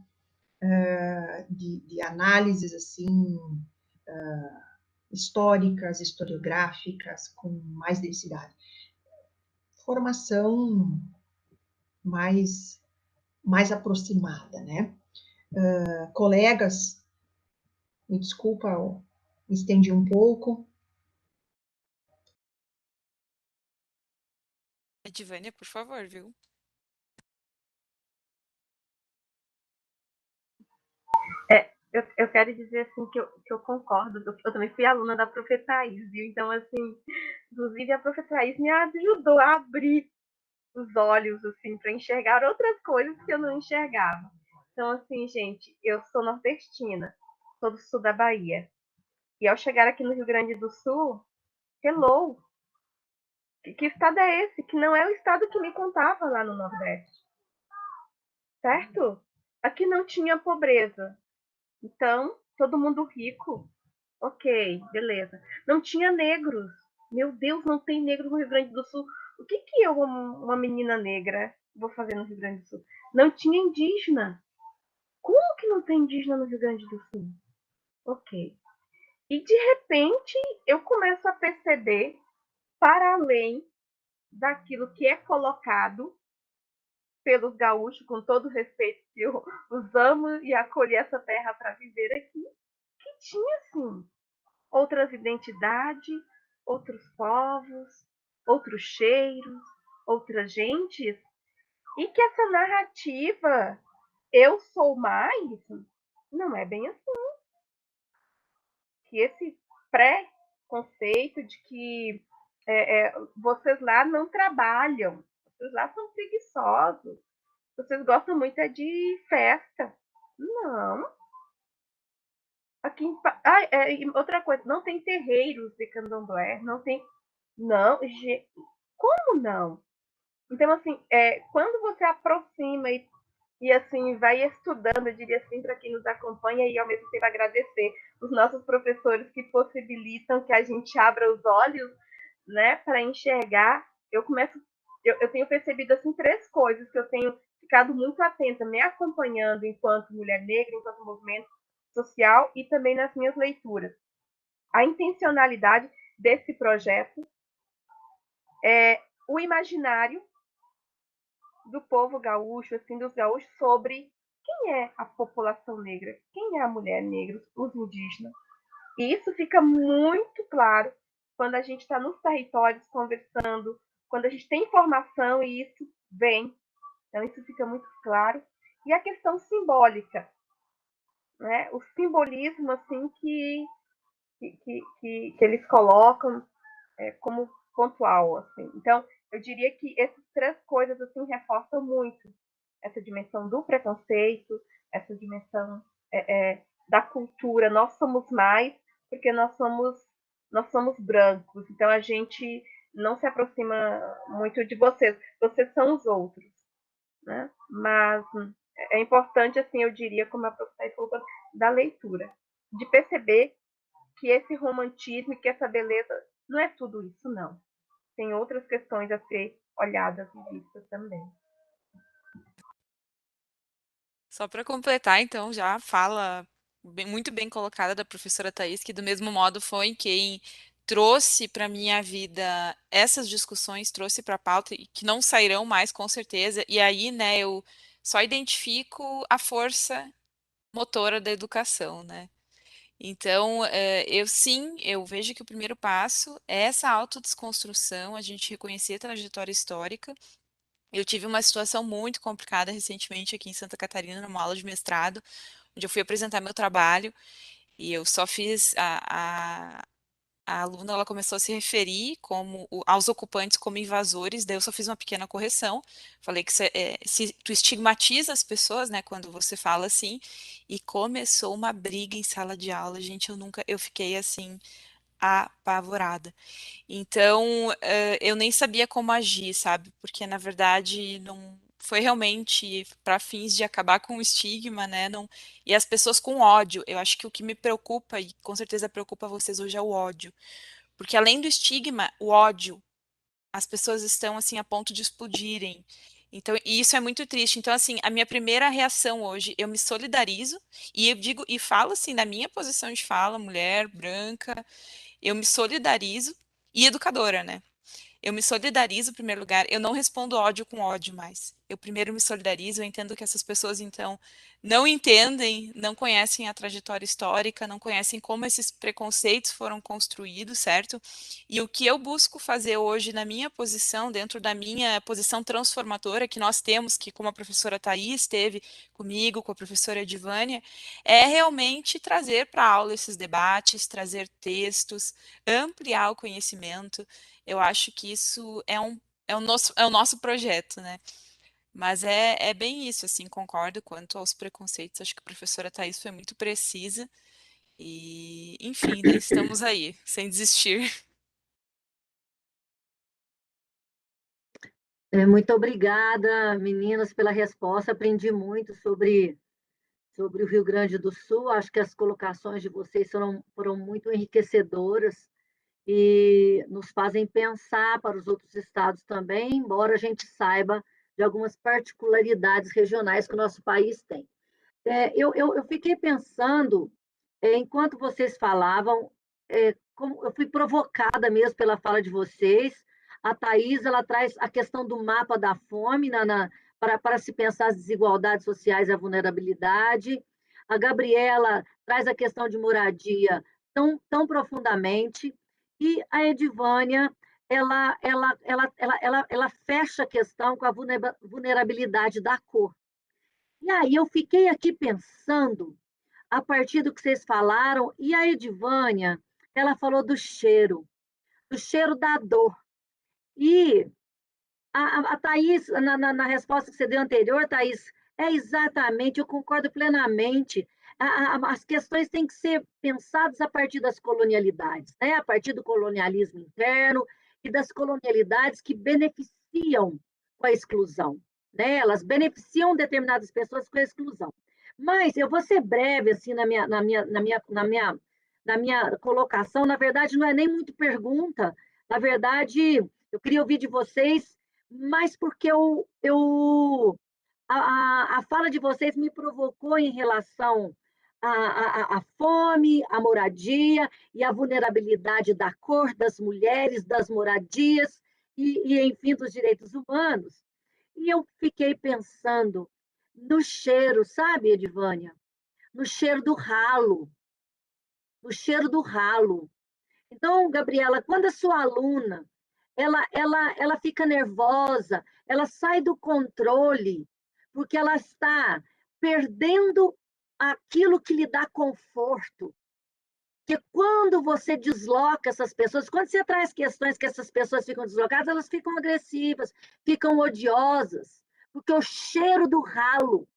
de análises assim históricas, historiográficas, com mais densidade. Formação mais aproximada, né? Colegas, me desculpa, eu me estendi um pouco. Edivânia, por favor, viu? Eu quero dizer assim que eu concordo, eu também fui aluna da Prof. Thaís, viu? Então, assim, inclusive a Prof. Thaís me ajudou a abrir os olhos, assim, para enxergar outras coisas que eu não enxergava. Então, assim, gente, eu sou nordestina, sou do sul da Bahia. E ao chegar aqui no Rio Grande do Sul, hello! Que estado é esse? Que não é o estado que me contava lá no Nordeste. Certo? Aqui não tinha pobreza. Então, todo mundo rico. Ok, beleza. Não tinha negros. Meu Deus, não tem negro no Rio Grande do Sul. O que é uma menina negra? vou fazer no Rio Grande do Sul? Não tinha indígena. Como que não tem indígena no Rio Grande do Sul? Ok. E de repente eu começo a perceber, para além daquilo que é colocado pelos gaúchos, com todo o respeito que eu os amo e acolhi essa terra para viver aqui, que tinha sim outras identidades, outros povos, outros cheiros, outras gentes, e que essa narrativa eu sou mais não é bem assim. Que esse pré-conceito de que vocês lá não trabalham, vocês lá são preguiçosos, vocês gostam muito de festa. Não. Aqui outra coisa, não tem terreiros de candomblé, não tem. Não, como não? Então, assim, quando você aproxima e assim vai estudando, eu diria assim, para quem nos acompanha e ao mesmo tempo agradecer os nossos professores que possibilitam que a gente abra os olhos, né, para enxergar. Eu tenho percebido assim 3 coisas que eu tenho ficado muito atenta, me acompanhando enquanto mulher negra, enquanto movimento social e também nas minhas leituras. A intencionalidade desse projeto, o imaginário do povo gaúcho, assim, dos gaúchos, sobre quem é a população negra, quem é a mulher negra, os indígenas. E isso fica muito claro quando a gente está nos territórios conversando, quando a gente tem informação e isso vem. Então, isso fica muito claro. E a questão simbólica, né? O simbolismo assim que eles colocam como pontual. Assim. Então, eu diria que essas 3 coisas assim reforçam muito essa dimensão do preconceito, essa dimensão da cultura. Nós somos mais porque nós somos brancos. Então a gente não se aproxima muito de vocês. Vocês são os outros, né? Mas é importante, assim, eu diria, como a professora falou, da leitura, de perceber que esse romantismo e que essa beleza não é tudo isso, não. Tem outras questões a ser olhadas e vistas também. Só para completar, então, já fala muito bem colocada da professora Thais, que do mesmo modo foi quem trouxe para minha vida essas discussões, trouxe para a pauta e que não sairão mais com certeza. E aí, né, eu só identifico a força motora da educação, né? Então, eu vejo que o primeiro passo é essa autodesconstrução, a gente reconhecer a trajetória histórica. Eu tive uma situação muito complicada recentemente aqui em Santa Catarina, numa aula de mestrado, onde eu fui apresentar meu trabalho e eu só fiz a aluna, ela começou a se referir aos ocupantes como invasores, daí eu só fiz uma pequena correção, falei que se tu estigmatiza as pessoas, né, quando você fala assim, e começou uma briga em sala de aula, gente, eu fiquei assim apavorada. Então, eu nem sabia como agir, sabe? Porque na verdade não foi realmente para fins de acabar com o estigma, né? Não, e as pessoas com ódio. Eu acho que o que me preocupa e com certeza preocupa vocês hoje é o ódio, porque além do estigma, o ódio, as pessoas estão assim a ponto de explodirem. Então, e isso é muito triste. Então, assim, a minha primeira reação hoje, eu me solidarizo e eu digo e falo assim na minha posição de fala, mulher branca, eu me solidarizo e educadora, né? Eu me solidarizo, em primeiro lugar, eu não respondo ódio com ódio mais. Eu primeiro me solidarizo, eu entendo que essas pessoas, então, não entendem, não conhecem a trajetória histórica, não conhecem como esses preconceitos foram construídos, certo? E o que eu busco fazer hoje na minha posição, dentro da minha posição transformadora que nós temos, que como a professora Thais teve comigo, com a professora Edivânia, é realmente trazer para a aula esses debates, trazer textos, ampliar o conhecimento. Eu acho que isso é o nosso projeto, né? Mas é bem isso, assim, concordo quanto aos preconceitos. Acho que a professora Thais foi muito precisa. E, enfim, né? Estamos aí, sem desistir. Muito obrigada, meninas, pela resposta. Aprendi muito sobre o Rio Grande do Sul. Acho que as colocações de vocês foram muito enriquecedoras e nos fazem pensar para os outros estados também, embora a gente saiba de algumas particularidades regionais que o nosso país tem. Eu fiquei pensando, enquanto vocês falavam, como eu fui provocada mesmo pela fala de vocês. A Thais, ela traz a questão do mapa da fome para se pensar as desigualdades sociais e a vulnerabilidade. A Gabriela traz a questão de moradia tão profundamente. E a Edivânia, ela fecha a questão com a vulnerabilidade da cor. E aí eu fiquei aqui pensando, a partir do que vocês falaram, e a Edivânia, ela falou do cheiro da dor. E a Thais, na resposta que você deu anterior, Thais, é exatamente, eu concordo plenamente. As questões têm que ser pensadas a partir das colonialidades, né? A partir do colonialismo interno e das colonialidades que beneficiam com a exclusão, né? Elas beneficiam determinadas pessoas com a exclusão. Mas eu vou ser breve assim na minha colocação. Na verdade, não é nem muito pergunta. Na verdade, eu queria ouvir de vocês, mas porque a fala de vocês me provocou em relação à fome, à moradia e à vulnerabilidade da cor, das mulheres, das moradias enfim, dos direitos humanos. E eu fiquei pensando no cheiro, sabe, Edivânia? No cheiro do ralo, no cheiro do ralo. Então, Gabriela, quando a sua aluna ela fica nervosa, ela sai do controle, porque ela está perdendo aquilo que lhe dá conforto. Porque quando você desloca essas pessoas, quando você traz questões que essas pessoas ficam deslocadas, elas ficam agressivas, ficam odiosas, porque o cheiro do ralo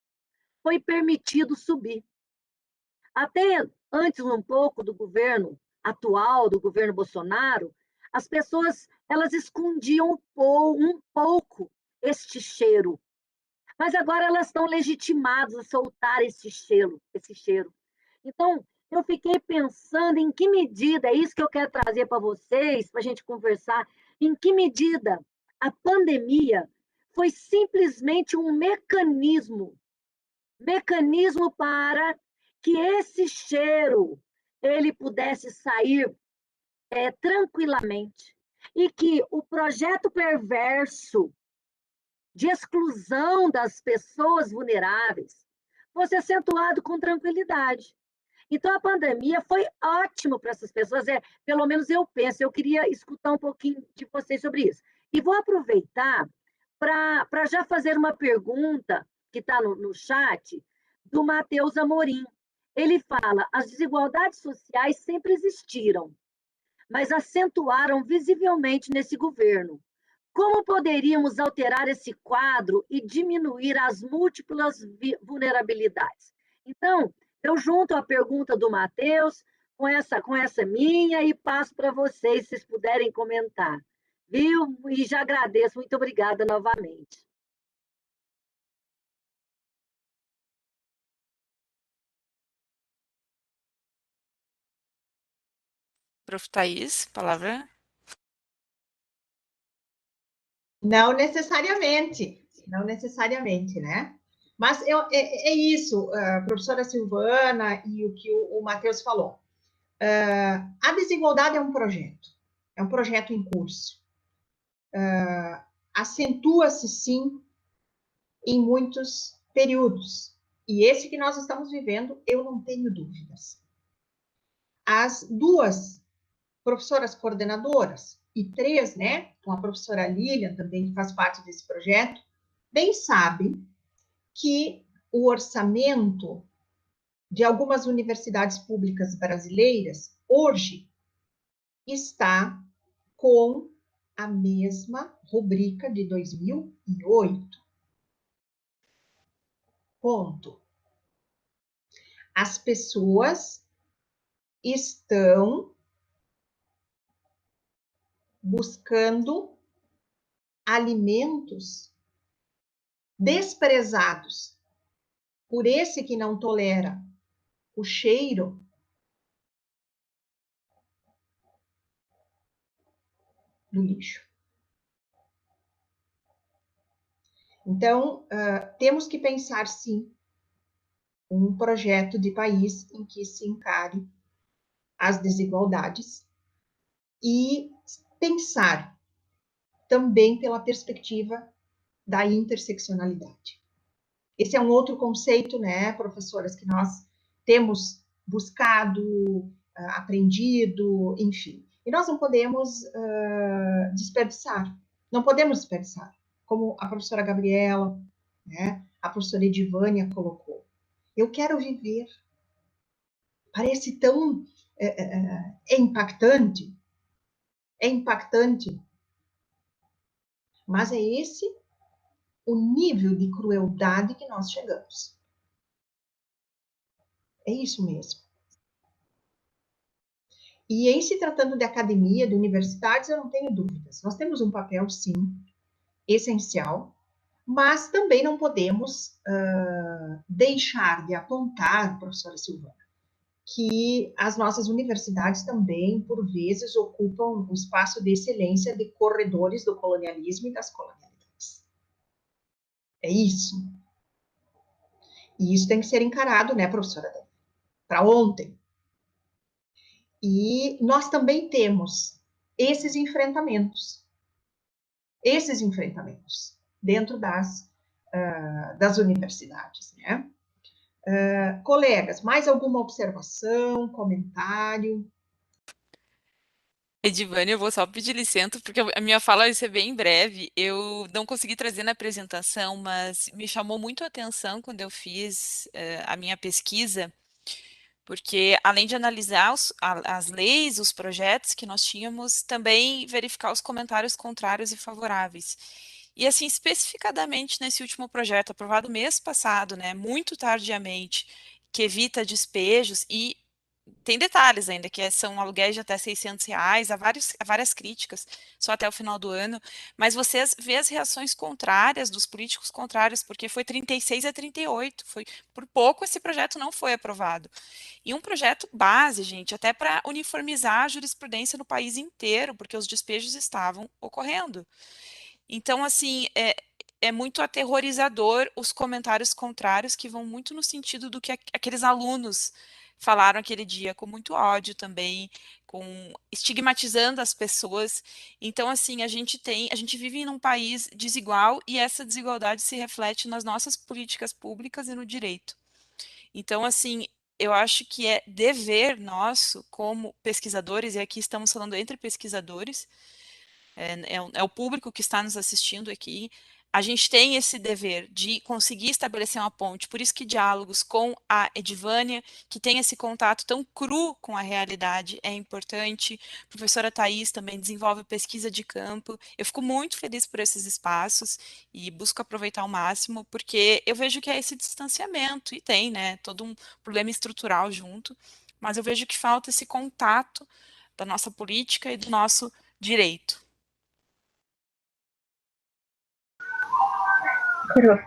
foi permitido subir. Até antes um pouco do governo atual, do governo Bolsonaro, as pessoas elas escondiam um pouco este cheiro, mas agora elas estão legitimadas a soltar esse cheiro. Então, eu fiquei pensando em que medida, é isso que eu quero trazer para vocês, para a gente conversar, em que medida a pandemia foi simplesmente um mecanismo para que esse cheiro ele pudesse sair tranquilamente e que o projeto perverso de exclusão das pessoas vulneráveis fosse acentuado com tranquilidade. Então, a pandemia foi ótimo para essas pessoas, pelo menos eu penso, eu queria escutar um pouquinho de vocês sobre isso. E vou aproveitar para já fazer uma pergunta que está no chat, do Matheus Amorim. Ele fala: as desigualdades sociais sempre existiram, mas acentuaram visivelmente nesse governo. Como poderíamos alterar esse quadro e diminuir as múltiplas vulnerabilidades? Então, eu junto a pergunta do Matheus com essa minha e passo para vocês, se vocês puderem comentar. Viu? E já agradeço. Muito obrigada novamente. Prof. Thais, palavra. Não necessariamente, né? Mas é isso, a professora Silvana e o que o Matheus falou. A desigualdade é um projeto em curso. Acentua-se, sim, em muitos períodos. E esse que nós estamos vivendo, eu não tenho dúvidas. As duas professoras coordenadoras, e três, né, com a professora Lilian também, que faz parte desse projeto, bem sabem que o orçamento de algumas universidades públicas brasileiras hoje está com a mesma rubrica de 2008. Ponto. As pessoas estão buscando alimentos desprezados por esse que não tolera o cheiro do lixo. Então, temos que pensar, sim, um projeto de país em que se encare as desigualdades e pensar também pela perspectiva da interseccionalidade. Esse é um outro conceito, né, professoras, que nós temos buscado, aprendido, enfim. E nós não podemos desperdiçar, não podemos desperdiçar, como a professora Gabriela, né, a professora Edivânia colocou. Eu quero viver. Parece tão impactante, mas é esse o nível de crueldade que nós chegamos. É isso mesmo. E em se tratando de academia, de universidades, eu não tenho dúvidas. Nós temos um papel, sim, essencial, mas também não podemos deixar de apontar, professora Silvana, que as nossas universidades também, por vezes, ocupam um espaço de excelência de corredores do colonialismo e das colonialidades. É isso. E isso tem que ser encarado, né, professora? Para ontem. E nós também temos esses enfrentamentos dentro das universidades, né? Colegas, mais alguma observação, comentário? Edivane, eu vou só pedir licença, porque a minha fala vai ser bem breve. Eu não consegui trazer na apresentação, mas me chamou muito a atenção quando eu fiz a minha pesquisa, porque além de analisar as leis, os projetos que nós tínhamos, também verificar os comentários contrários e favoráveis. E assim, especificadamente nesse último projeto, aprovado mês passado, né, muito tardiamente, que evita despejos e tem detalhes ainda, que são aluguéis de até R$ 600, há várias críticas, só até o final do ano, mas você vê as reações contrárias dos políticos contrários, porque foi 36 a 38, por pouco esse projeto não foi aprovado. E um projeto base, gente, até para uniformizar a jurisprudência no país inteiro, porque os despejos estavam ocorrendo. Então, assim, é muito aterrorizador os comentários contrários que vão muito no sentido do que aqueles alunos falaram aquele dia, com muito ódio também, com estigmatizando as pessoas. Então, assim, a gente vive num país desigual e essa desigualdade se reflete nas nossas políticas públicas e no direito. Então, assim, eu acho que é dever nosso como pesquisadores, e aqui estamos falando entre pesquisadores, é o público que está nos assistindo aqui. A gente tem esse dever de conseguir estabelecer uma ponte, por isso que diálogos com a Edivânia, que tem esse contato tão cru com a realidade, é importante. A professora Thais também desenvolve pesquisa de campo. Eu fico muito feliz por esses espaços e busco aproveitar ao máximo, porque eu vejo que é esse distanciamento, e tem, né, todo um problema estrutural junto, mas eu vejo que falta esse contato da nossa política e do nosso direito. Prof,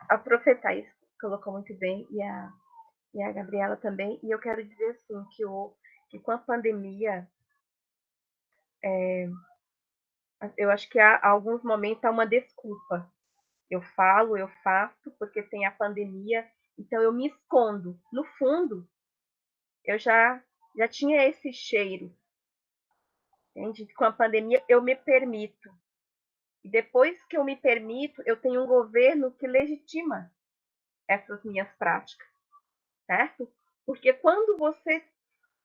a prof. Thais colocou muito bem e a Gabriela também. E eu quero dizer assim que com a pandemia, eu acho que há alguns momentos há uma desculpa. Eu falo, eu faço, porque tem a pandemia, então eu me escondo. No fundo, eu já tinha esse cheiro, entende? Com a pandemia, eu me permito. E depois que eu me permito, eu tenho um governo que legitima essas minhas práticas, certo? Porque quando você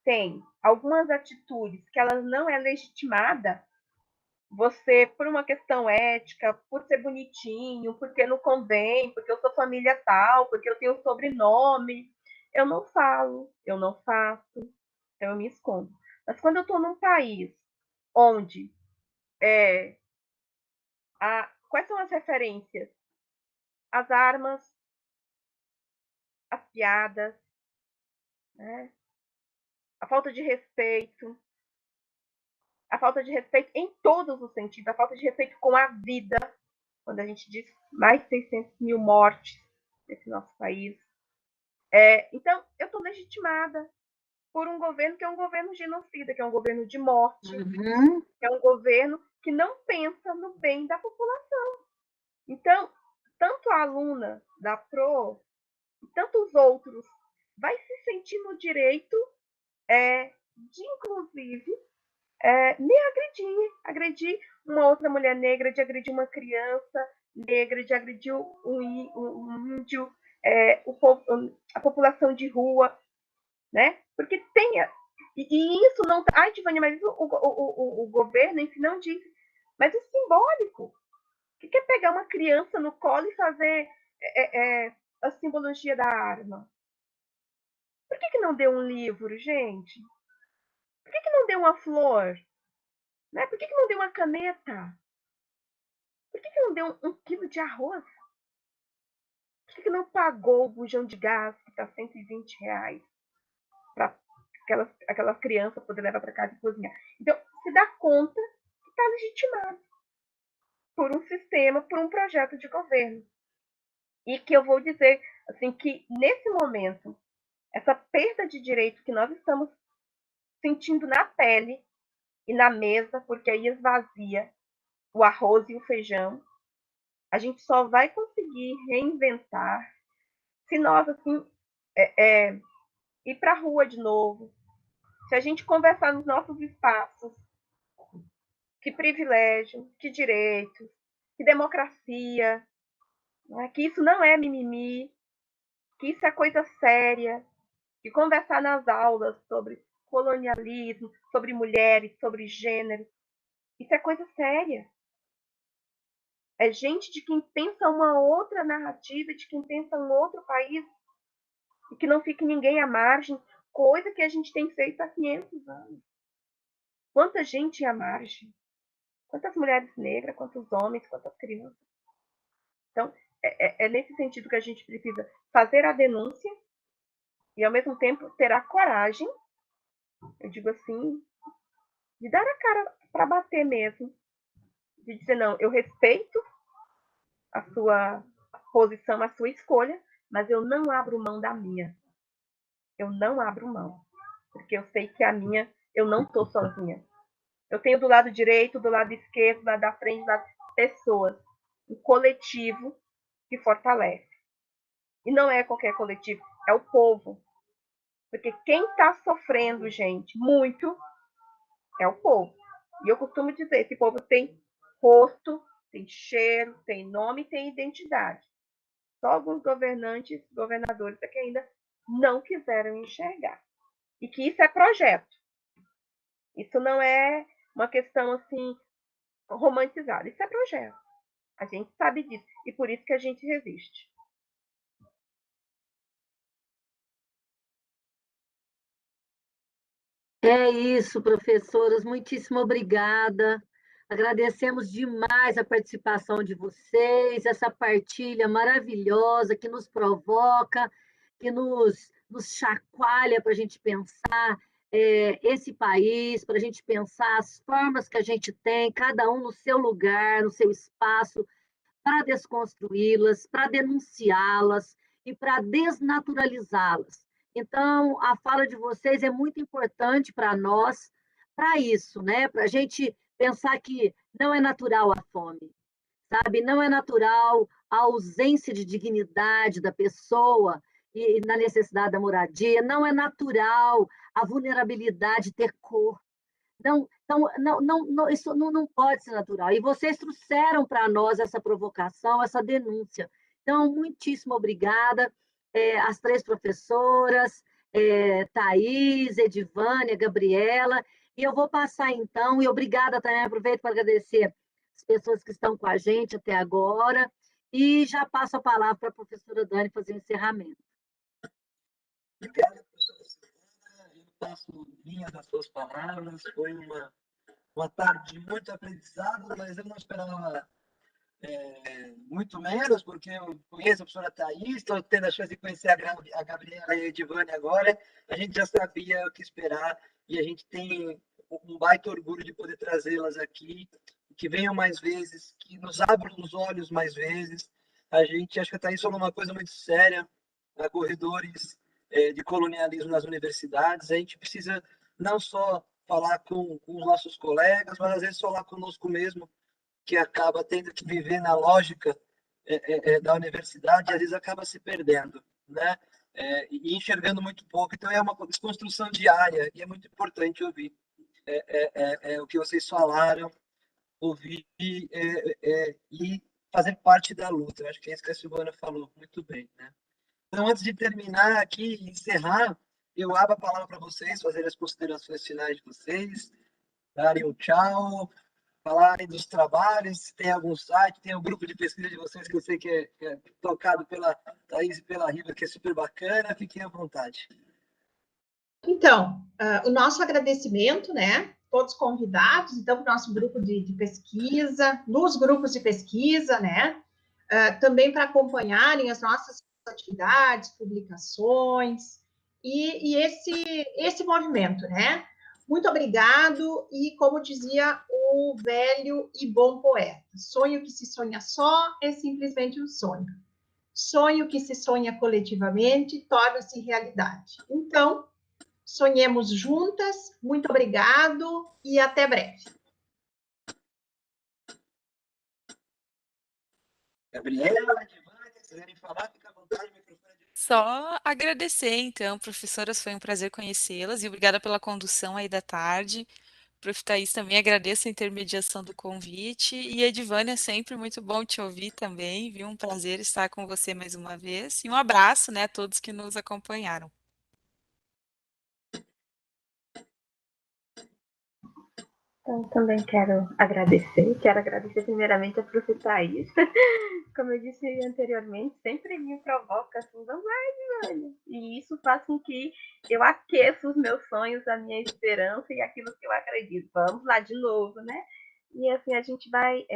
tem algumas atitudes que elas não é legitimada, você, por uma questão ética, por ser bonitinho, porque não convém, porque eu sou família tal, porque eu tenho sobrenome, eu não falo, eu não faço, então eu me escondo. Mas quando eu estou num país onde quais são as referências? As armas, as piadas, né? A falta de respeito, em todos os sentidos, a falta de respeito com a vida, quando a gente diz mais de 600 mil mortes nesse nosso país. Então, eu estou legitimada por um governo que é um governo genocida, que é um governo de morte, que é um governo que não pensa no bem da população. Então, tanto a aluna da PRO, e tantos outros, vai se sentir no direito de, inclusive, me agredir uma outra mulher negra, de agredir uma criança negra, de agredir um índio, a população de rua, né? Porque e isso não... Ai, Tivânia, mas o governo em si não diz. Mas o simbólico. O que é pegar uma criança no colo e fazer a simbologia da arma? Por que não deu um livro, gente? Por que não deu uma flor? Né? Por que não deu uma caneta? Por que não deu um quilo de arroz? Por que não pagou o bujão de gás, que está R$120, para aquela criança poder levar para casa e cozinhar? Então, se dá conta que está legitimado por um sistema, por um projeto de governo. E que eu vou dizer assim, que nesse momento, essa perda de direito que nós estamos sentindo na pele e na mesa, porque aí esvazia o arroz e o feijão, a gente só vai conseguir reinventar se nós, assim, ir para a rua de novo, se a gente conversar nos nossos espaços, que privilégio, que direitos, que democracia, né? Que isso não é mimimi, que isso é coisa séria, de conversar nas aulas sobre colonialismo, sobre mulheres, sobre gênero. Isso é coisa séria. É gente de quem pensa uma outra narrativa, de quem pensa um outro país, e que não fique ninguém à margem, coisa que a gente tem feito há 500 anos. Quanta gente à margem? Quantas mulheres negras, quantos homens, quantas crianças? Então, é nesse sentido que a gente precisa fazer a denúncia e, ao mesmo tempo, ter a coragem, eu digo assim, de dar a cara para bater mesmo, de dizer, não, eu respeito a sua posição, a sua escolha, mas eu não abro mão da minha. Eu não abro mão, porque eu sei que a minha, eu não estou sozinha. Eu tenho do lado direito, do lado esquerdo, do lado da frente, do lado pessoas, um coletivo que fortalece. E não é qualquer coletivo, é o povo. Porque quem está sofrendo, gente, muito, é o povo. E eu costumo dizer, esse povo tem rosto, tem cheiro, tem nome, tem identidade. Só alguns governantes, governadores é que ainda não quiseram enxergar. E que isso é projeto. Isso não é uma questão assim romantizada. Isso é projeto. A gente sabe disso. E por isso que a gente resiste. É isso, professoras, muitíssimo obrigada. Agradecemos demais a participação de vocês, essa partilha maravilhosa que nos provoca, que nos chacoalha para a gente pensar esse país, para a gente pensar as formas que a gente tem, cada um no seu lugar, no seu espaço, para desconstruí-las, para denunciá-las e para desnaturalizá-las. Então, a fala de vocês é muito importante para nós, para isso, né? Para a gente pensar que não é natural a fome, sabe? Não é natural a ausência de dignidade da pessoa e na necessidade da moradia, não é natural a vulnerabilidade ter cor. Não, isso não pode ser natural. E vocês trouxeram para nós essa provocação, essa denúncia. Então, muitíssimo obrigada às três professoras, Thaís, Edivânia, Gabriela. E eu vou passar, então, e obrigada também, aproveito para agradecer as pessoas que estão com a gente até agora, e já passo a palavra para a professora Dani fazer o encerramento. Obrigado, professora Silvana. Eu passo linhas das suas palavras. Foi uma tarde de muito aprendizado, mas eu não esperava muito menos, porque eu conheço a professora Thaís, estou tendo a chance de conhecer a Gabriela e a Edivânia agora. A gente já sabia o que esperar e a gente tem um baita orgulho de poder trazê-las aqui, que venham mais vezes, que nos abram os olhos mais vezes. A gente, acho que a Thaís falou uma coisa muito séria, corredores de colonialismo nas universidades. A gente precisa não só falar com os nossos colegas, mas às vezes falar conosco mesmo, que acaba tendo que viver na lógica da universidade, às vezes acaba se perdendo, né? E enxergando muito pouco. Então, é uma desconstrução diária e é muito importante ouvir o que vocês falaram, ouvir e fazer parte da luta. Eu acho que é isso que a Silvana falou muito bem, né? Então, antes de terminar aqui e encerrar, eu abro a palavra para vocês fazerem as considerações finais de vocês, darem um tchau, falarem dos trabalhos, se tem algum site, tem um grupo de pesquisa de vocês que eu sei que é tocado pela Thaís e pela Riva, que é super bacana, fiquem à vontade. Então, o nosso agradecimento, né? Todos convidados, então, para o nosso grupo de pesquisa, nos grupos de pesquisa, né? Também para acompanharem as nossas atividades, publicações, e esse movimento, né? Muito obrigado, e como dizia o velho e bom poeta, sonho que se sonha só é simplesmente um sonho. Sonho que se sonha coletivamente torna-se realidade. Então, sonhemos juntas, muito obrigado e até breve. Gabriela, Edivânia, se quiserem falar, fica à vontade, o microfone. Só agradecer, então, professoras, foi um prazer conhecê-las e obrigada pela condução aí da tarde. Prof. Thaís, também agradeço a intermediação do convite. E Edivânia, sempre muito bom te ouvir também, viu? Um prazer estar com você mais uma vez. E um abraço, né, a todos que nos acompanharam. Então, também quero agradecer primeiramente a Prof. Thaís. Como eu disse anteriormente, sempre me provoca assim, vamos lá, Edivânia. E isso faz com que eu aqueça os meus sonhos, a minha esperança e aquilo que eu acredito. Vamos lá de novo, né? E assim a gente vai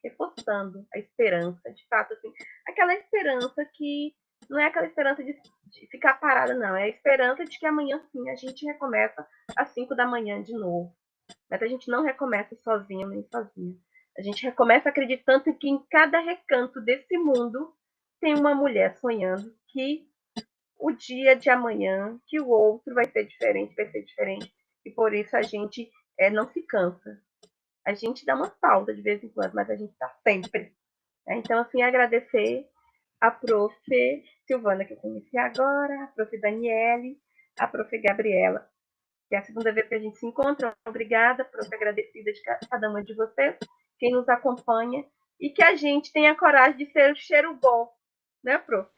reforçando a esperança, de fato, assim, aquela esperança que não é aquela esperança de ficar parada, não. É a esperança de que amanhã sim a gente recomeça às 5 da manhã de novo. Mas a gente não recomeça sozinho nem sozinha. A gente recomeça acreditando que em cada recanto desse mundo tem uma mulher sonhando que o dia de amanhã, que o outro vai ser diferente, e por isso a gente não se cansa. A gente dá uma pausa de vez em quando, mas a gente está sempre. Então, assim, agradecer a prof. Silvana, que eu conheci agora, a prof. Daniele, a prof. Gabriela, que é a segunda vez que a gente se encontra. Obrigada, prof, agradecida de cada uma de vocês, quem nos acompanha, e que a gente tenha coragem de ser o cheiro bom, né, prof?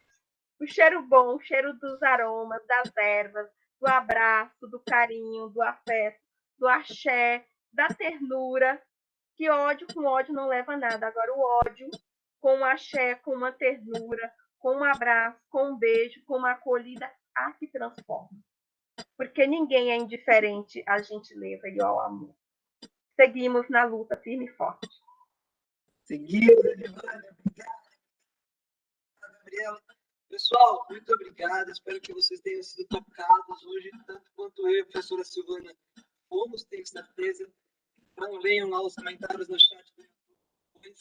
O cheiro bom, o cheiro dos aromas, das ervas, do abraço, do carinho, do afeto, do axé, da ternura, que ódio com ódio não leva a nada. Agora, o ódio com um axé, com uma ternura, com um abraço, com um beijo, com uma acolhida, que transforma. Porque ninguém é indiferente à gentileza e ao amor. Seguimos na luta firme e forte. Seguimos, Edivânia. Obrigado, Gabriela. Pessoal, muito obrigado. Espero que vocês tenham sido tocados hoje, tanto quanto eu e a professora Silvana fomos, tenho certeza. Então, leiam lá os comentários no chat do YouTube.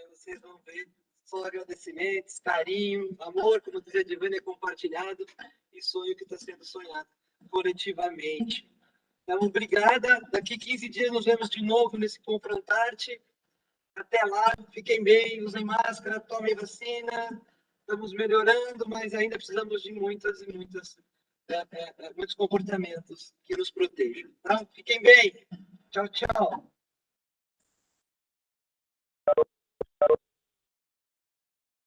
Vocês vão ver só agradecimentos, carinho, amor, como dizia a Edivânia, compartilhado e sonho que está sendo sonhado coletivamente. Então, obrigada. Daqui 15 dias nos vemos de novo nesse Confrontarte. Até lá, fiquem bem, usem máscara, tomem vacina. Estamos melhorando, mas ainda precisamos de muitos comportamentos que nos protejam. Tá? Fiquem bem. Tchau, tchau.